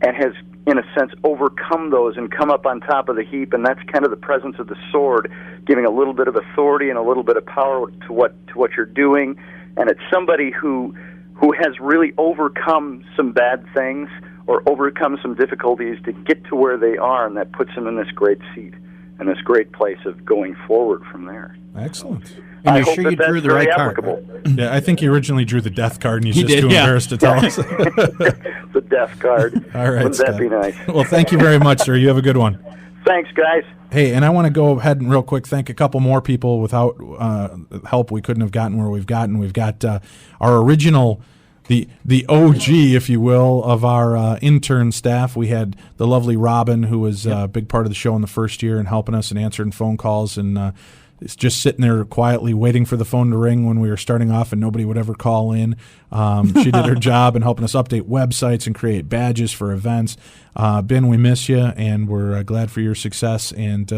S12: and has, in a sense, overcome those and come up on top of the heap, and that's kind of the presence of the sword, giving a little bit of authority and a little bit of power to what you're doing. And it's somebody who has really overcome some bad things or overcome some difficulties to get to where they are, and that puts them in this great seat and this great place of going forward from there.
S2: Excellent.
S3: And you're sure you drew the right card?
S2: Yeah, I think you originally drew the death card, and he's just too embarrassed to tell us.
S12: The death card.
S2: All right,
S12: Wouldn't that be nice?
S2: Well, thank you very much, sir. You have a good one.
S12: Thanks, guys.
S2: Hey, and I want to go ahead and real quick thank a couple more people. Without help, we couldn't have gotten where we've gotten. We've got our original, the OG, if you will, of our intern staff. We had the lovely Robin, who was a big part of the show in the first year and helping us and answering phone calls and it's just sitting there quietly waiting for the phone to ring when we were starting off and nobody would ever call in. She did her job in helping us update websites and create badges for events. Ben, we miss you, and we're glad for your success, and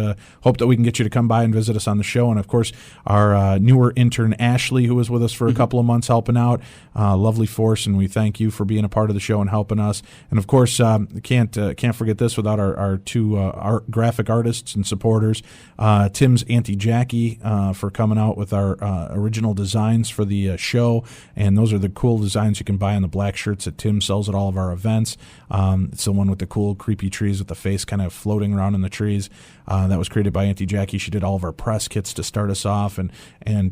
S2: hope that we can get you to come by and visit us on the show. And, of course, our newer intern, Ashley, who was with us for a couple of months helping out, lovely force, and we thank you for being a part of the show and helping us. And, of course, can't forget this without our two graphic artists and supporters, Tim's Auntie Jackie for coming out with our original designs for the show, and those are the cool designs you can buy on the black shirts that Tim sells at all of our events. It's the one with the cool creepy trees with the face kind of floating around in the trees. That was created by Auntie Jackie. She did all of our press kits to start us off and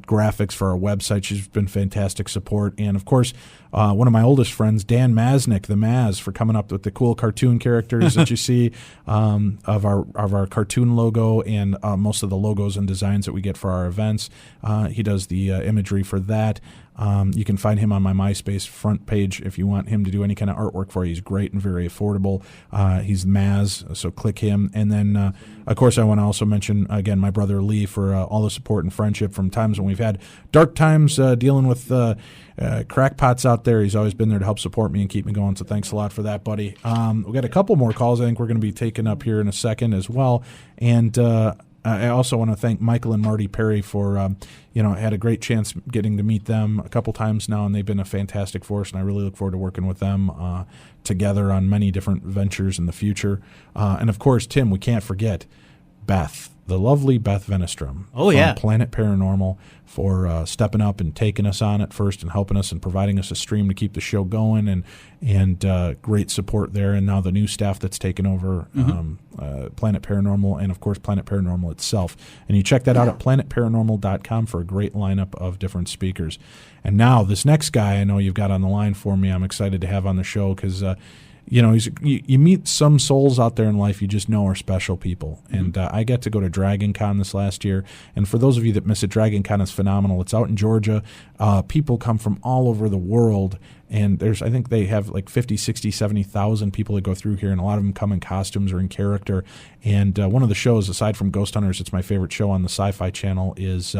S2: graphics for our website. She's been fantastic support. And, of course, one of my oldest friends, Dan Maznick, the Maz, for coming up with the cool cartoon characters that you see of our cartoon logo and most of the logos and designs that we get for our events. He does the imagery for that. You can find him on my MySpace front page if you want him to do any kind of artwork for you. He's great and very affordable. He's Maz, so click him. And then, of course, I want to also mention, again, my brother Lee for all the support and friendship from times when we've had dark times dealing with crackpots out there. He's always been there to help support me and keep me going, so thanks a lot for that, buddy. We've got a couple more calls I think we're going to be taking up here in a second as well. And I also want to thank Michael and Marty Perry for, I had a great chance getting to meet them a couple times now, and they've been a fantastic force, and I really look forward to working with them together on many different ventures in the future. And, of course, Tim, we can't forget Beth, the lovely Beth Venestrom from Planet Paranormal, for stepping up and taking us on at first and helping us and providing us a stream to keep the show going, and great support there. And now the new staff that's taken over Planet Paranormal, and, of course, Planet Paranormal itself. And you check that out at planetparanormal.com for a great lineup of different speakers. And now this next guy I know you've got on the line for me, I'm excited to have on the show because you meet some souls out there in life you just know are special people. And I got to go to Dragon Con this last year. And for those of you that miss it, Dragon Con is phenomenal. It's out in Georgia. People come from all over the world. And I think they have like 50, 60, 70,000 people that go through here. And a lot of them come in costumes or in character. And one of the shows, aside from Ghost Hunters, it's my favorite show on the Sci-Fi Channel, is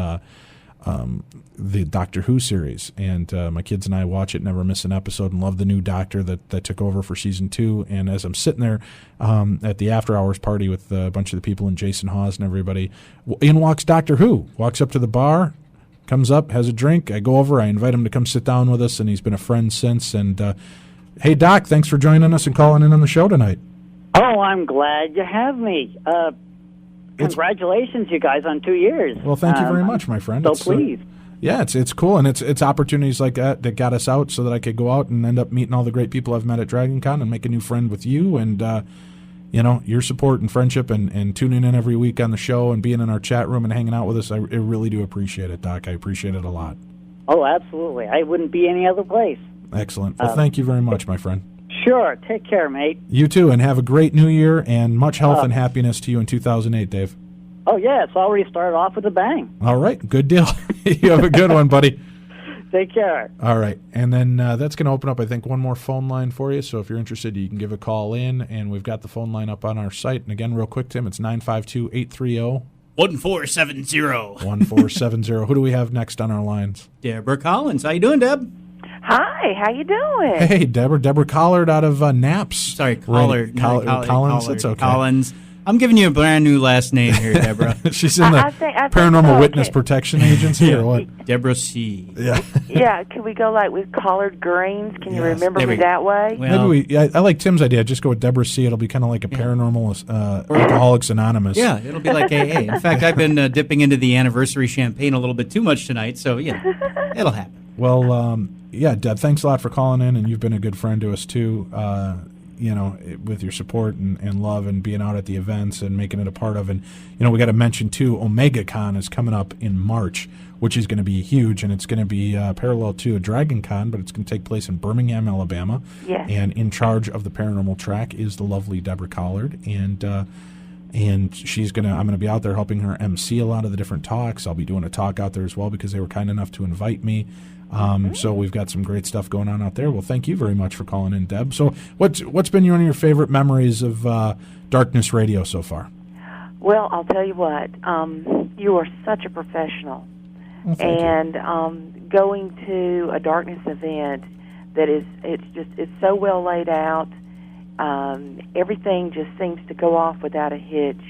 S2: the Doctor Who series, and my kids and I watch it, never miss an episode, and love the new Doctor that took over for season 2. And as I'm sitting there at the after hours party with a bunch of the people and Jason Hawes and everybody, in walks Doctor Who, walks up to the bar, comes up, has a drink. I go over, I invite him to come sit down with us, and he's been a friend since. And hey, Doc, thanks for joining us and calling in on the show tonight.
S13: Oh, I'm glad you have me. Congratulations, you guys, on 2 years.
S2: Well, thank you very much, my friend.
S13: So pleased.
S2: It's cool, and it's opportunities like that got us out so that I could go out and end up meeting all the great people I've met at Dragon Con and make a new friend with you, and your support and friendship and tuning in every week on the show and being in our chat room and hanging out with us. I really do appreciate it, Doc. I appreciate it a lot.
S13: Oh, absolutely. I wouldn't be any other place.
S2: Excellent. Well, thank you very much, my friend.
S13: Sure. Take care, mate.
S2: You too, and have a great new year, and much health and happiness to you in 2008, Dave.
S13: Oh, yeah, it's already started off with a bang.
S2: All right, good deal. You have a good one, buddy.
S13: Take care.
S2: All right, and then that's going to open up, I think, one more phone line for you. So if you're interested, you can give a call in, and we've got the phone line up on our site. And again, real quick, Tim, it's 952-830.
S3: 1470.
S2: 1470. Who do we have next on our lines?
S3: Deborah Collins. How you doing, Deb?
S14: Hi, how you doing?
S2: Hey, Deborah Collard out of Naps.
S3: Sorry, Collard.
S2: Collins, that's okay.
S3: Collins. I'm giving you a brand new last name here, Deborah.
S2: She's in the Paranormal Witness Protection Agency, or what?
S3: Deborah C.
S2: Yeah.
S14: Yeah, can we go like with collard greens? Can you remember me that way?
S3: Well,
S2: maybe I like Tim's idea. Just go with Deborah C. It'll be kind of like a Paranormal Alcoholics Anonymous.
S3: Yeah, it'll be like AA. In fact, I've been dipping into the anniversary champagne a little bit too much tonight, so it'll happen.
S2: Well, Deb, thanks a lot for calling in, and you've been a good friend to us too. With your support and love and being out at the events and making it a part of. And, we got to mention, too, OmegaCon is coming up in March, which is going to be huge, and it's going to be parallel to a Dragon Con, but it's going to take place in Birmingham, Alabama.
S14: Yes.
S2: And in charge of the paranormal track is the lovely Deborah Collard. And she's I'm going to be out there helping her MC a lot of the different talks. I'll be doing a talk out there as well because they were kind enough to invite me. So we've got some great stuff going on out there. Well, thank you very much for calling in, Deb. So what's been one of your favorite memories of Darkness Radio so far?
S14: Well, I'll tell you what. You are such a professional.
S2: Well,
S14: and going to a Darkness event it's so well laid out. Everything just seems to go off without a hitch.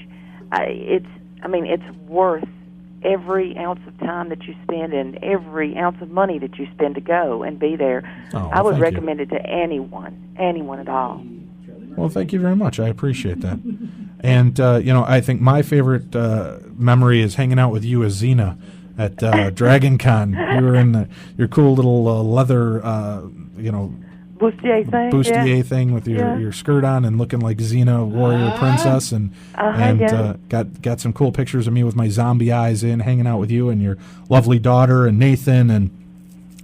S14: It's worth every ounce of time that you spend and every ounce of money that you spend to go and be there. I would recommend it to anyone at all.
S2: Well, thank you very much. I appreciate that. And, I think my favorite memory is hanging out with you as Xena at Dragon Con. You were in your cool little leather,
S14: bustier
S2: thing with your skirt on and looking like Xena, warrior princess, and got some cool pictures of me with my zombie eyes in, hanging out with you and your lovely daughter and Nathan, and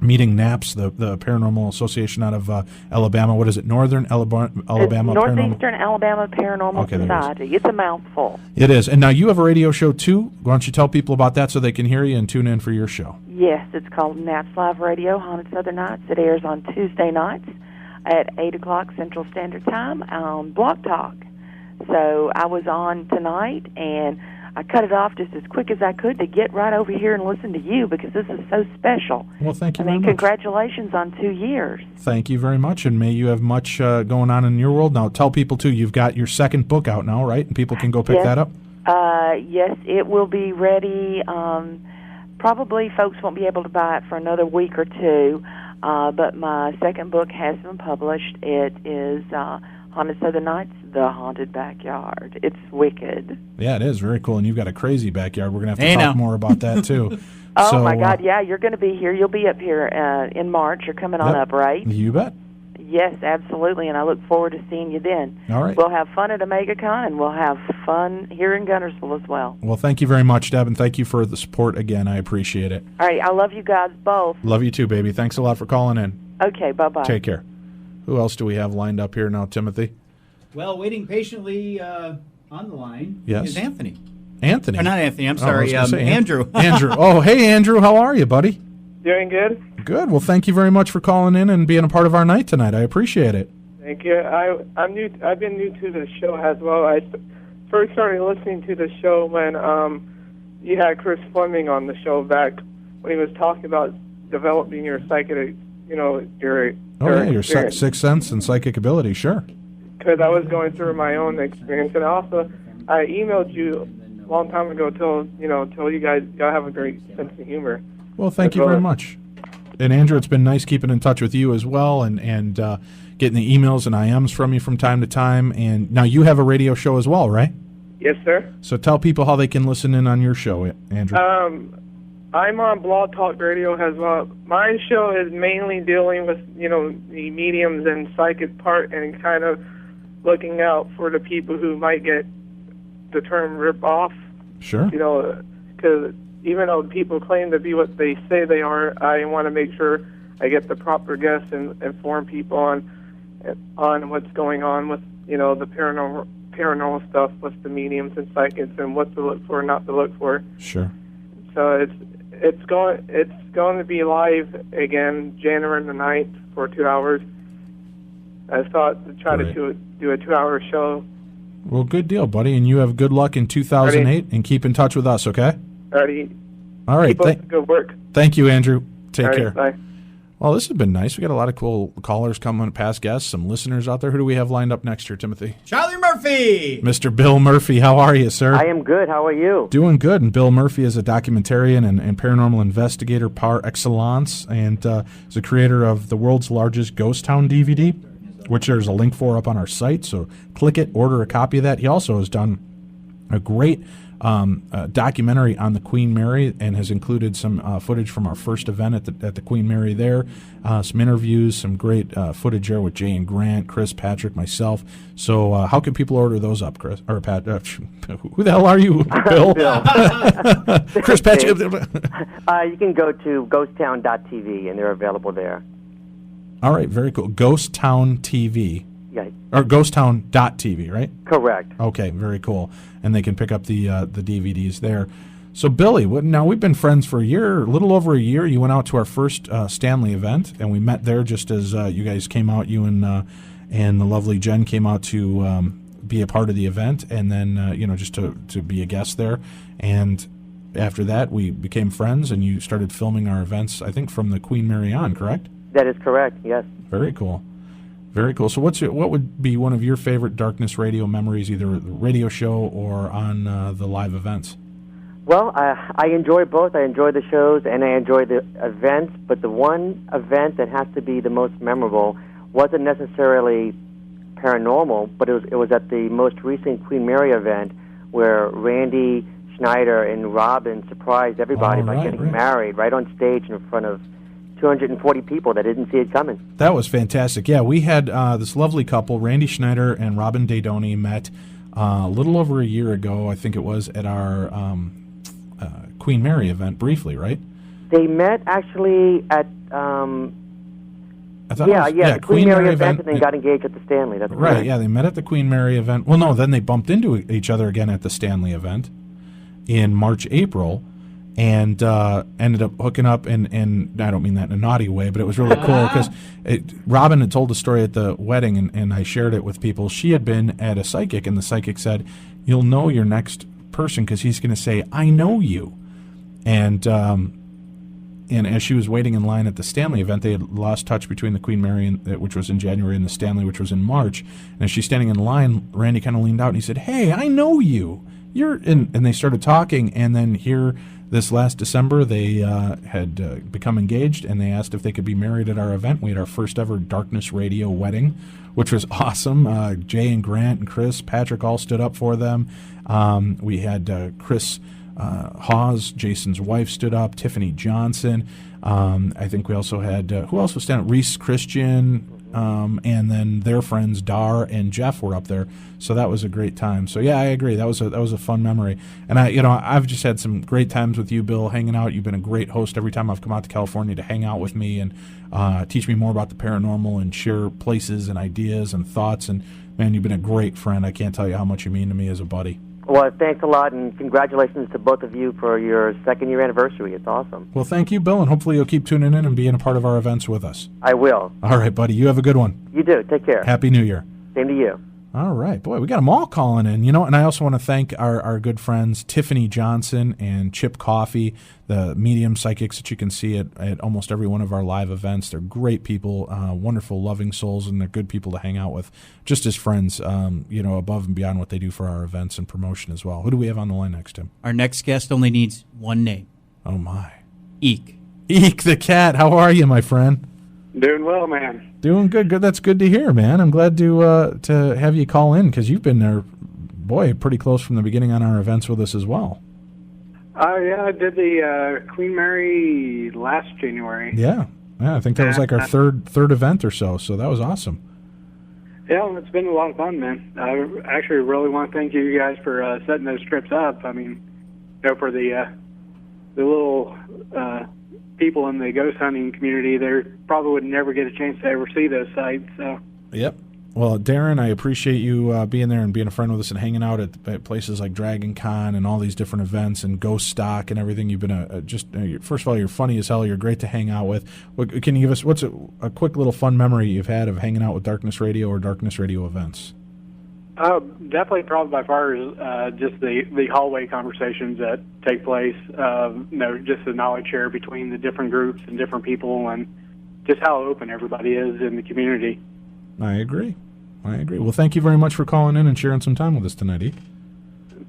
S2: meeting NAPS, the Paranormal Association out of Alabama. What is it? Northern Alabama
S14: Northeastern Alabama Paranormal Society. It's a mouthful.
S2: It is. And now you have a radio show too. Why don't you tell people about that so they can hear you and tune in for your show?
S14: Yes, it's called NAPS Live Radio, Haunted Southern Nights. It airs on Tuesday nights at 8 o'clock Central Standard Time on Blog Talk. So I was on tonight, and I cut it off just as quick as I could to get right over here and listen to you because this is so special.
S2: Well, thank you very much.
S14: Congratulations on 2 years.
S2: Thank you very much, and may you have much going on in your world. Now, tell people, too, you've got your second book out now, right? And people can go pick that up?
S14: Yes, it will be ready. Probably folks won't be able to buy it for another week or two, but my second book has been published. It is Haunted Southern Nights, The Haunted Backyard. It's wicked.
S2: Yeah, it is very cool, and you've got a crazy backyard. We're going to have to talk more about that, too.
S14: Oh, my God, yeah, you're going to be here. You'll be up here in March. You're coming on up, right?
S2: You bet.
S14: Yes, absolutely, and I look forward to seeing you then.
S2: All right.
S14: We'll have fun at OmegaCon, and we'll have fun here in Guntersville as well.
S2: Well, thank you very much, Deb, and thank you for the support again. I appreciate it.
S14: All right, I love you guys both.
S2: Love you too, baby. Thanks a lot for calling in.
S14: Okay, bye-bye.
S2: Take care. Who else do we have lined up here now, Timothy?
S3: Well, waiting patiently on the line is Anthony.
S2: Anthony?
S3: Or not Anthony, I'm sorry, Andrew.
S2: Andrew. Oh, hey, Andrew. How are you, buddy?
S15: Doing good.
S2: Good. Well, thank you very much for calling in and being a part of our night tonight. I appreciate it.
S15: Thank you. I'm new. I've been new to the show as well. I first started listening to the show when you had Chris Fleming on the show back when he was talking about developing your psychic,
S2: your sixth sense and psychic ability. Sure.
S15: Because I was going through my own experience, and also I emailed you a long time ago till you guys have a great sense of humor.
S2: Well, thank you very much. And Andrew, it's been nice keeping in touch with you as well, and getting the emails and IMs from you from time to time. And now you have a radio show as well, right?
S15: Yes, sir.
S2: So tell people how they can listen in on your show, Andrew.
S15: I'm on Blog Talk Radio as well. My show is mainly dealing with the mediums and psychic part, and kind of looking out for the people who might get the term rip off.
S2: Sure.
S15: Because even though people claim to be what they say they are, I want to make sure I get the proper guests and inform people on what's going on with the paranormal stuff with the mediums and psychics and what to look for and not to look for.
S2: Sure.
S15: So it's going to be live again January the 9th for 2 hours. I thought to try to do a 2-hour show.
S2: Well, good deal, buddy, and you have good luck in 2008, and keep in touch with us, okay?
S15: Alrighty.
S2: All right.
S15: Keep up the good work.
S2: Thank you, Andrew. Take
S15: Alrighty,
S2: care.
S15: Bye.
S2: Well, this has been nice. We got a lot of cool callers coming, past guests, some listeners out there. Who do we have lined up next year, Timothy?
S3: Charlie Murphy!
S2: Mr. Bill Murphy, how are you, sir?
S16: I am good. How are you?
S2: Doing good. And Bill Murphy is a documentarian and paranormal investigator par excellence, and is the creator of the world's largest ghost town DVD, which there's a link for up on our site. So click it, order a copy of that. He also has done a great documentary on the Queen Mary, and has included some footage from our first event at the Queen Mary there, some interviews, some great footage there with Jay and Grant, Chris, Patrick, myself. So how can people order those up, Chris? Or Pat? Who the hell are you, Bill? Chris, Patrick.
S16: You can go to ghosttown.tv, and they're available there.
S2: All right, very cool. Ghost Town TV.
S16: Yeah.
S2: Or ghosttown.tv, right?
S16: Correct.
S2: Okay, very cool. And they can pick up the DVDs there. So, Billy, now we've been friends for a little over a year. You went out to our first Stanley event, and we met there just as you guys came out. You and the lovely Jen came out to be a part of the event, and then just to be a guest there. And after that, we became friends, and you started filming our events, I think, from the Queen Mary on, correct?
S16: That is correct, yes.
S2: Very cool. Very cool. So what would be one of your favorite Darkness Radio memories, either the radio show or on the live events?
S16: Well, I enjoy both. I enjoy the shows and I enjoy the events, but the one event that has to be the most memorable wasn't necessarily paranormal, but it was at the most recent Queen Mary event where Randy Schneider and Robin surprised everybody by getting married right on stage in front of 240 people that didn't see it coming.
S2: That was fantastic. Yeah, we had this lovely couple, Randy Schneider and Robin Daydoni, met a little over a year ago, I think it was, at our Queen Mary event briefly, right?
S16: They met actually at Queen Mary event, and then got engaged at the Stanley. That's
S2: right. Yeah, they met at the Queen Mary event. Well, no, then they bumped into each other again at the Stanley event in March, April. And ended up hooking up, and I don't mean that in a naughty way, but it was really cool because Robin had told a story at the wedding, and I shared it with people. She had been at a psychic, and the psychic said, "You'll know your next person because he's going to say, 'I know you.'" And as she was waiting in line at the Stanley event, they had lost touch between the Queen Mary, which was in January, and the Stanley, which was in March. And as she's standing in line, Randy kind of leaned out and he said, "Hey, I know you." and they started talking, and then here this last December they had become engaged, and they asked if they could be married at our event. We had our first ever Darkness Radio wedding, which was awesome. Jay and Grant and Chris, Patrick all stood up for them. We had Chris Hawes, Jason's wife, stood up. Tiffany Johnson. I think we also had who else was standing? Reese Christian. And then their friends Dar and Jeff were up there, so that was a great time. So yeah, I agree. That was a fun memory. And I've just had some great times with you, Bill, hanging out. You've been a great host every time I've come out to California to hang out with me and teach me more about the paranormal and share places and ideas and thoughts. And man, you've been a great friend. I can't tell you how much you mean to me as a buddy.
S16: Well, thanks a lot, and congratulations to both of you for your second-year anniversary. It's awesome.
S2: Well, thank you, Bill, and hopefully you'll keep tuning in and being a part of our events with us.
S16: I will.
S2: All right, buddy. You have a good one.
S16: You do. Take care.
S2: Happy New Year.
S16: Same to you.
S2: All right. Boy, we got them all calling in, and I also want to thank our good friends Tiffany Johnson and Chip Coffey, the medium psychics that you can see at almost every one of our live events. They're great people, wonderful, loving souls, and they're good people to hang out with, just as friends, above and beyond what they do for our events and promotion as well. Who do we have on the line next, Tim?
S3: Our next guest only needs one name.
S2: Oh, my.
S3: Eek.
S2: Eek the cat. How are you, my friend?
S17: Doing well, man.
S2: Doing good. Good. That's good to hear, man. I'm glad to have you call in because you've been there, boy, pretty close from the beginning on our events with us as well.
S17: Yeah, I did the Queen Mary last January.
S2: Yeah. I think that was like our third event or so. So that was awesome.
S17: Yeah, well, it's been a lot of fun, man. I actually really want to thank you guys for setting those trips up. I mean, for the little people in the ghost hunting community, they probably would never get a chance to ever see those sites. So.
S2: Yep. Well, Darren, I appreciate you being there and being a friend with us and hanging out at places like Dragon Con and all these different events and Ghost Stock and everything. You've been first of all, you're funny as hell. You're great to hang out with. Can you give us what's a quick little fun memory you've had of hanging out with Darkness Radio or Darkness Radio events?
S17: Definitely, probably by far is just the hallway conversations that take place. Just the knowledge share between the different groups and different people, and just how open everybody is in the community.
S2: I agree. Well, thank you very much for calling in and sharing some time with us tonight, E.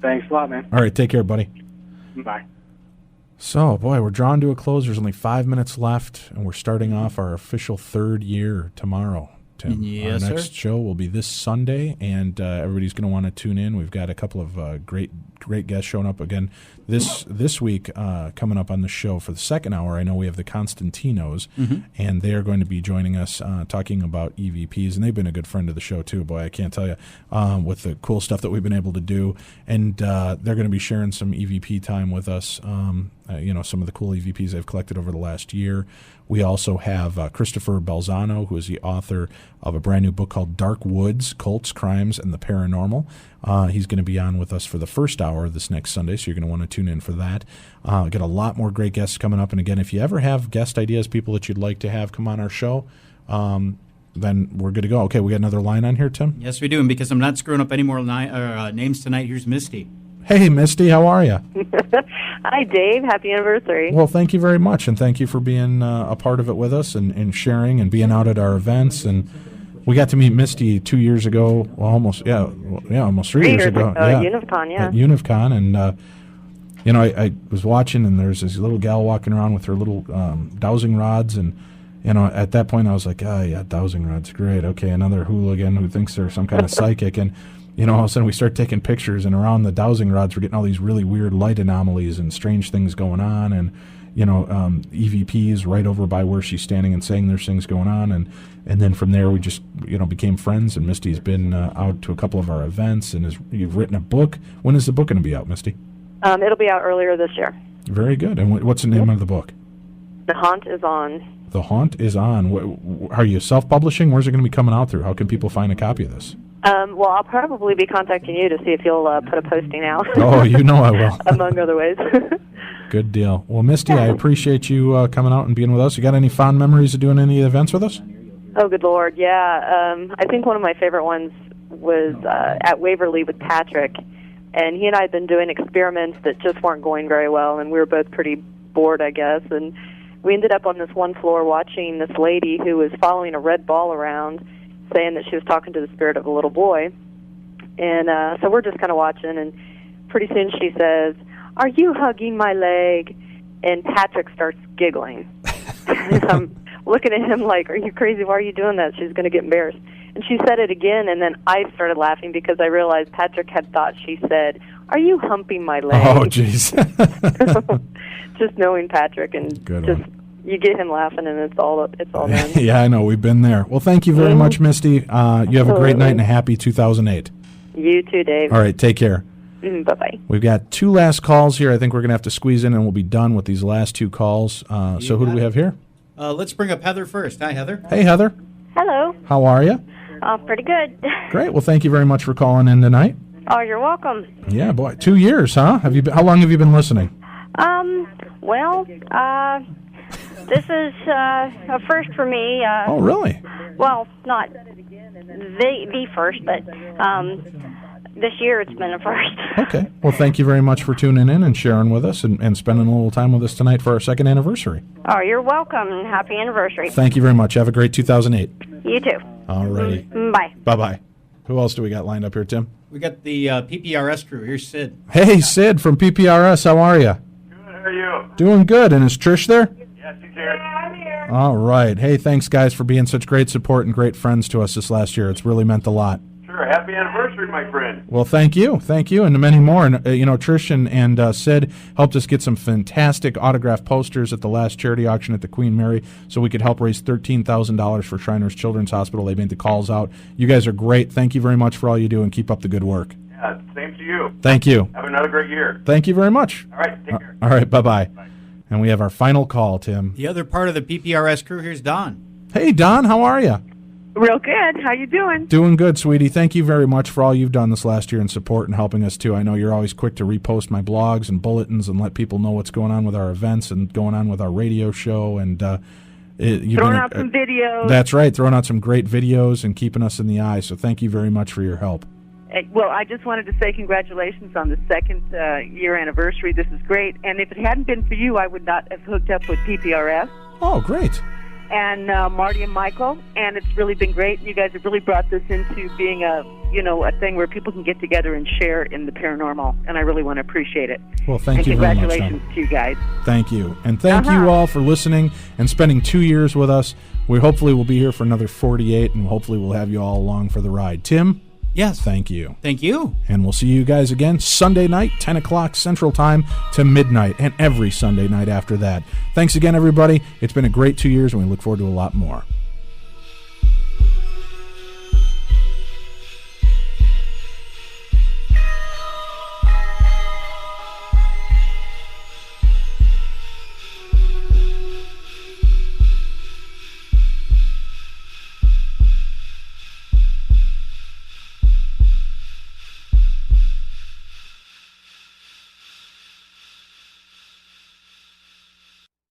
S17: Thanks a lot, man.
S2: All right, take care, buddy.
S17: Bye.
S2: So, boy, we're drawn to a close. There's only 5 minutes left, and we're starting off our official third year tomorrow. Tim.
S3: Yes,
S2: our next show will be this Sunday, and everybody's going to want to tune in. We've got a couple of great guests showing up again this week. Coming up on the show for the second hour, I know we have the Constantinos, and they are going to be joining us talking about EVPs, and they've been a good friend of the show too. Boy, I can't tell you with the cool stuff that we've been able to do, and they're going to be sharing some EVP time with us. Some of the cool EVPs they've collected over the last year. We also have Christopher Belzano, who is the author of a brand new book called Dark Woods, Cults, Crimes, and the Paranormal. He's going to be on with us for the first hour this next Sunday, so you're going to want to tune in for that. Got a lot more great guests coming up. And again, if you ever have guest ideas, people that you'd like to have come on our show, then we're good to go. Okay, we got another line on here, Tim?
S3: Yes, we do. And because I'm not screwing up any more names tonight, here's Misty.
S2: Hey, Misty, how are you?
S18: Hi, Dave. Happy anniversary.
S2: Well, thank you very much, and thank you for being a part of it with us and sharing and being out at our events. And we got to meet Misty 2 years ago, well, almost 3 years ago.
S18: At UNIVCon, yeah.
S2: At UNIVCon, and I was watching, and there's this little gal walking around with her little dowsing rods, and at that point I was like, dowsing rods, great. Okay, another hooligan who thinks they're some kind of psychic, and all of a sudden we start taking pictures, and around the dowsing rods we're getting all these really weird light anomalies and strange things going on, and EVPs right over by where she's standing and saying there's things going on, and then from there we just became friends, and Misty's been out to a couple of our events, and you've written a book. When is the book going to be out, Misty?
S18: It'll be out earlier this year.
S2: Very good. And what's the name of the book?
S18: The Haunt is On.
S2: The Haunt is On. Are you self-publishing? Where's it going to be coming out through? How can people find a copy of this?
S18: Well, I'll probably be contacting you to see if you'll put a posting out.
S2: Oh, I will.
S18: Among other ways.
S2: Good deal. Well, Misty, I appreciate you coming out and being with us. You got any fond memories of doing any of the events with us?
S18: Oh, good Lord, yeah. I think one of my favorite ones was at Waverly with Patrick, and he and I had been doing experiments that just weren't going very well, and we were both pretty bored, I guess, and we ended up on this one floor watching this lady who was following a red ball around, saying that she was talking to the spirit of a little boy. And so we're just kind of watching, and pretty soon she says, "Are you hugging my leg?" And Patrick starts giggling. And I'm looking at him like, "Are you crazy? Why are you doing that?" She's going to get embarrassed. And she said it again, and then I started laughing because I realized Patrick had thought she said, "Are you humping my leg?"
S2: Oh, jeez.
S18: Just knowing Patrick, and
S2: Good
S18: just
S2: one.
S18: you get him laughing, and it's all done.
S2: Yeah, I know. We've been there. Well, thank you very much, Misty. You have a great night and a happy 2008.
S18: You too, Dave.
S2: All right, take care.
S18: Bye-bye.
S2: We've got 2 last calls here. I think we're going to have to squeeze in, and we'll be done with these last 2 calls. So who do we have here?
S3: Let's bring up Heather first. Hi, Heather.
S2: Hey, Heather.
S19: Hello.
S2: How are you?
S19: Pretty good.
S2: Great. Well, thank you very much for calling in tonight.
S19: Oh, you're welcome.
S2: Yeah, boy. 2 years, huh? How long have you been listening?
S19: Well, this is a first for me.
S2: Oh, really?
S19: Well, not the first, but this year it's been a first.
S2: Okay. Well, thank you very much for tuning in and sharing with us and spending a little time with us tonight for our 2nd anniversary.
S19: Oh, you're welcome, and happy anniversary.
S2: Thank you very much. Have a great 2008.
S19: You too.
S2: All righty.
S19: Bye.
S2: Bye-bye. Who else do we got lined up here, Tim?
S3: We got the PPRS crew. Here's Sid.
S2: Hey, Sid from PPRS. How are you?
S20: How are you?
S2: Doing good. And is Trish there?
S20: Yes, she's here. I'm here.
S2: All right. Hey, thanks, guys, for being such great support and great friends to us this last year. It's really meant a lot.
S20: Sure. Happy anniversary, my friend.
S2: Well, thank you, and many more. And Trish and Sid helped us get some fantastic autographed posters at the last charity auction at the Queen Mary, so we could help raise $13,000 for Shriners Children's Hospital. They made the calls out. You guys are great. Thank you very much for all you do, and keep up the good work.
S20: Yeah, same to you.
S2: Thank you.
S20: Have another great year.
S2: Thank you very much.
S20: All right, take care.
S2: All right, bye-bye. And we have our final call, Tim.
S3: The other part of the PPRS crew, here's Don.
S2: Hey, Don, how are you?
S21: Real good. How you doing?
S2: Doing good, sweetie. Thank you very much for all you've done this last year in support and helping us, too. I know you're always quick to repost my blogs and bulletins and let people know what's going on with our events and going on with our radio show. And
S21: throwing out some videos.
S2: That's right, throwing out some great videos and keeping us in the eye. So thank you very much for your help.
S21: Well, I just wanted to say congratulations on the 2nd year anniversary. This is great. And if it hadn't been for you, I would not have hooked up with PPRS.
S2: Oh, great.
S21: And Marty and Michael, and it's really been great. You guys have really brought this into being a thing where people can get together and share in the paranormal, and I really want to appreciate it.
S2: Well, thank you very much.
S21: Congratulations to you guys.
S2: Thank you. And thank you all for listening and spending 2 years with us. We hopefully will be here for another 48, and hopefully we'll have you all along for the ride. Tim?
S3: Yes.
S2: Thank you.
S3: Thank you.
S2: And we'll see you guys again Sunday night, 10 o'clock Central Time to midnight, and every Sunday night after that. Thanks again, everybody. It's been a great 2 years, and we look forward to a lot more.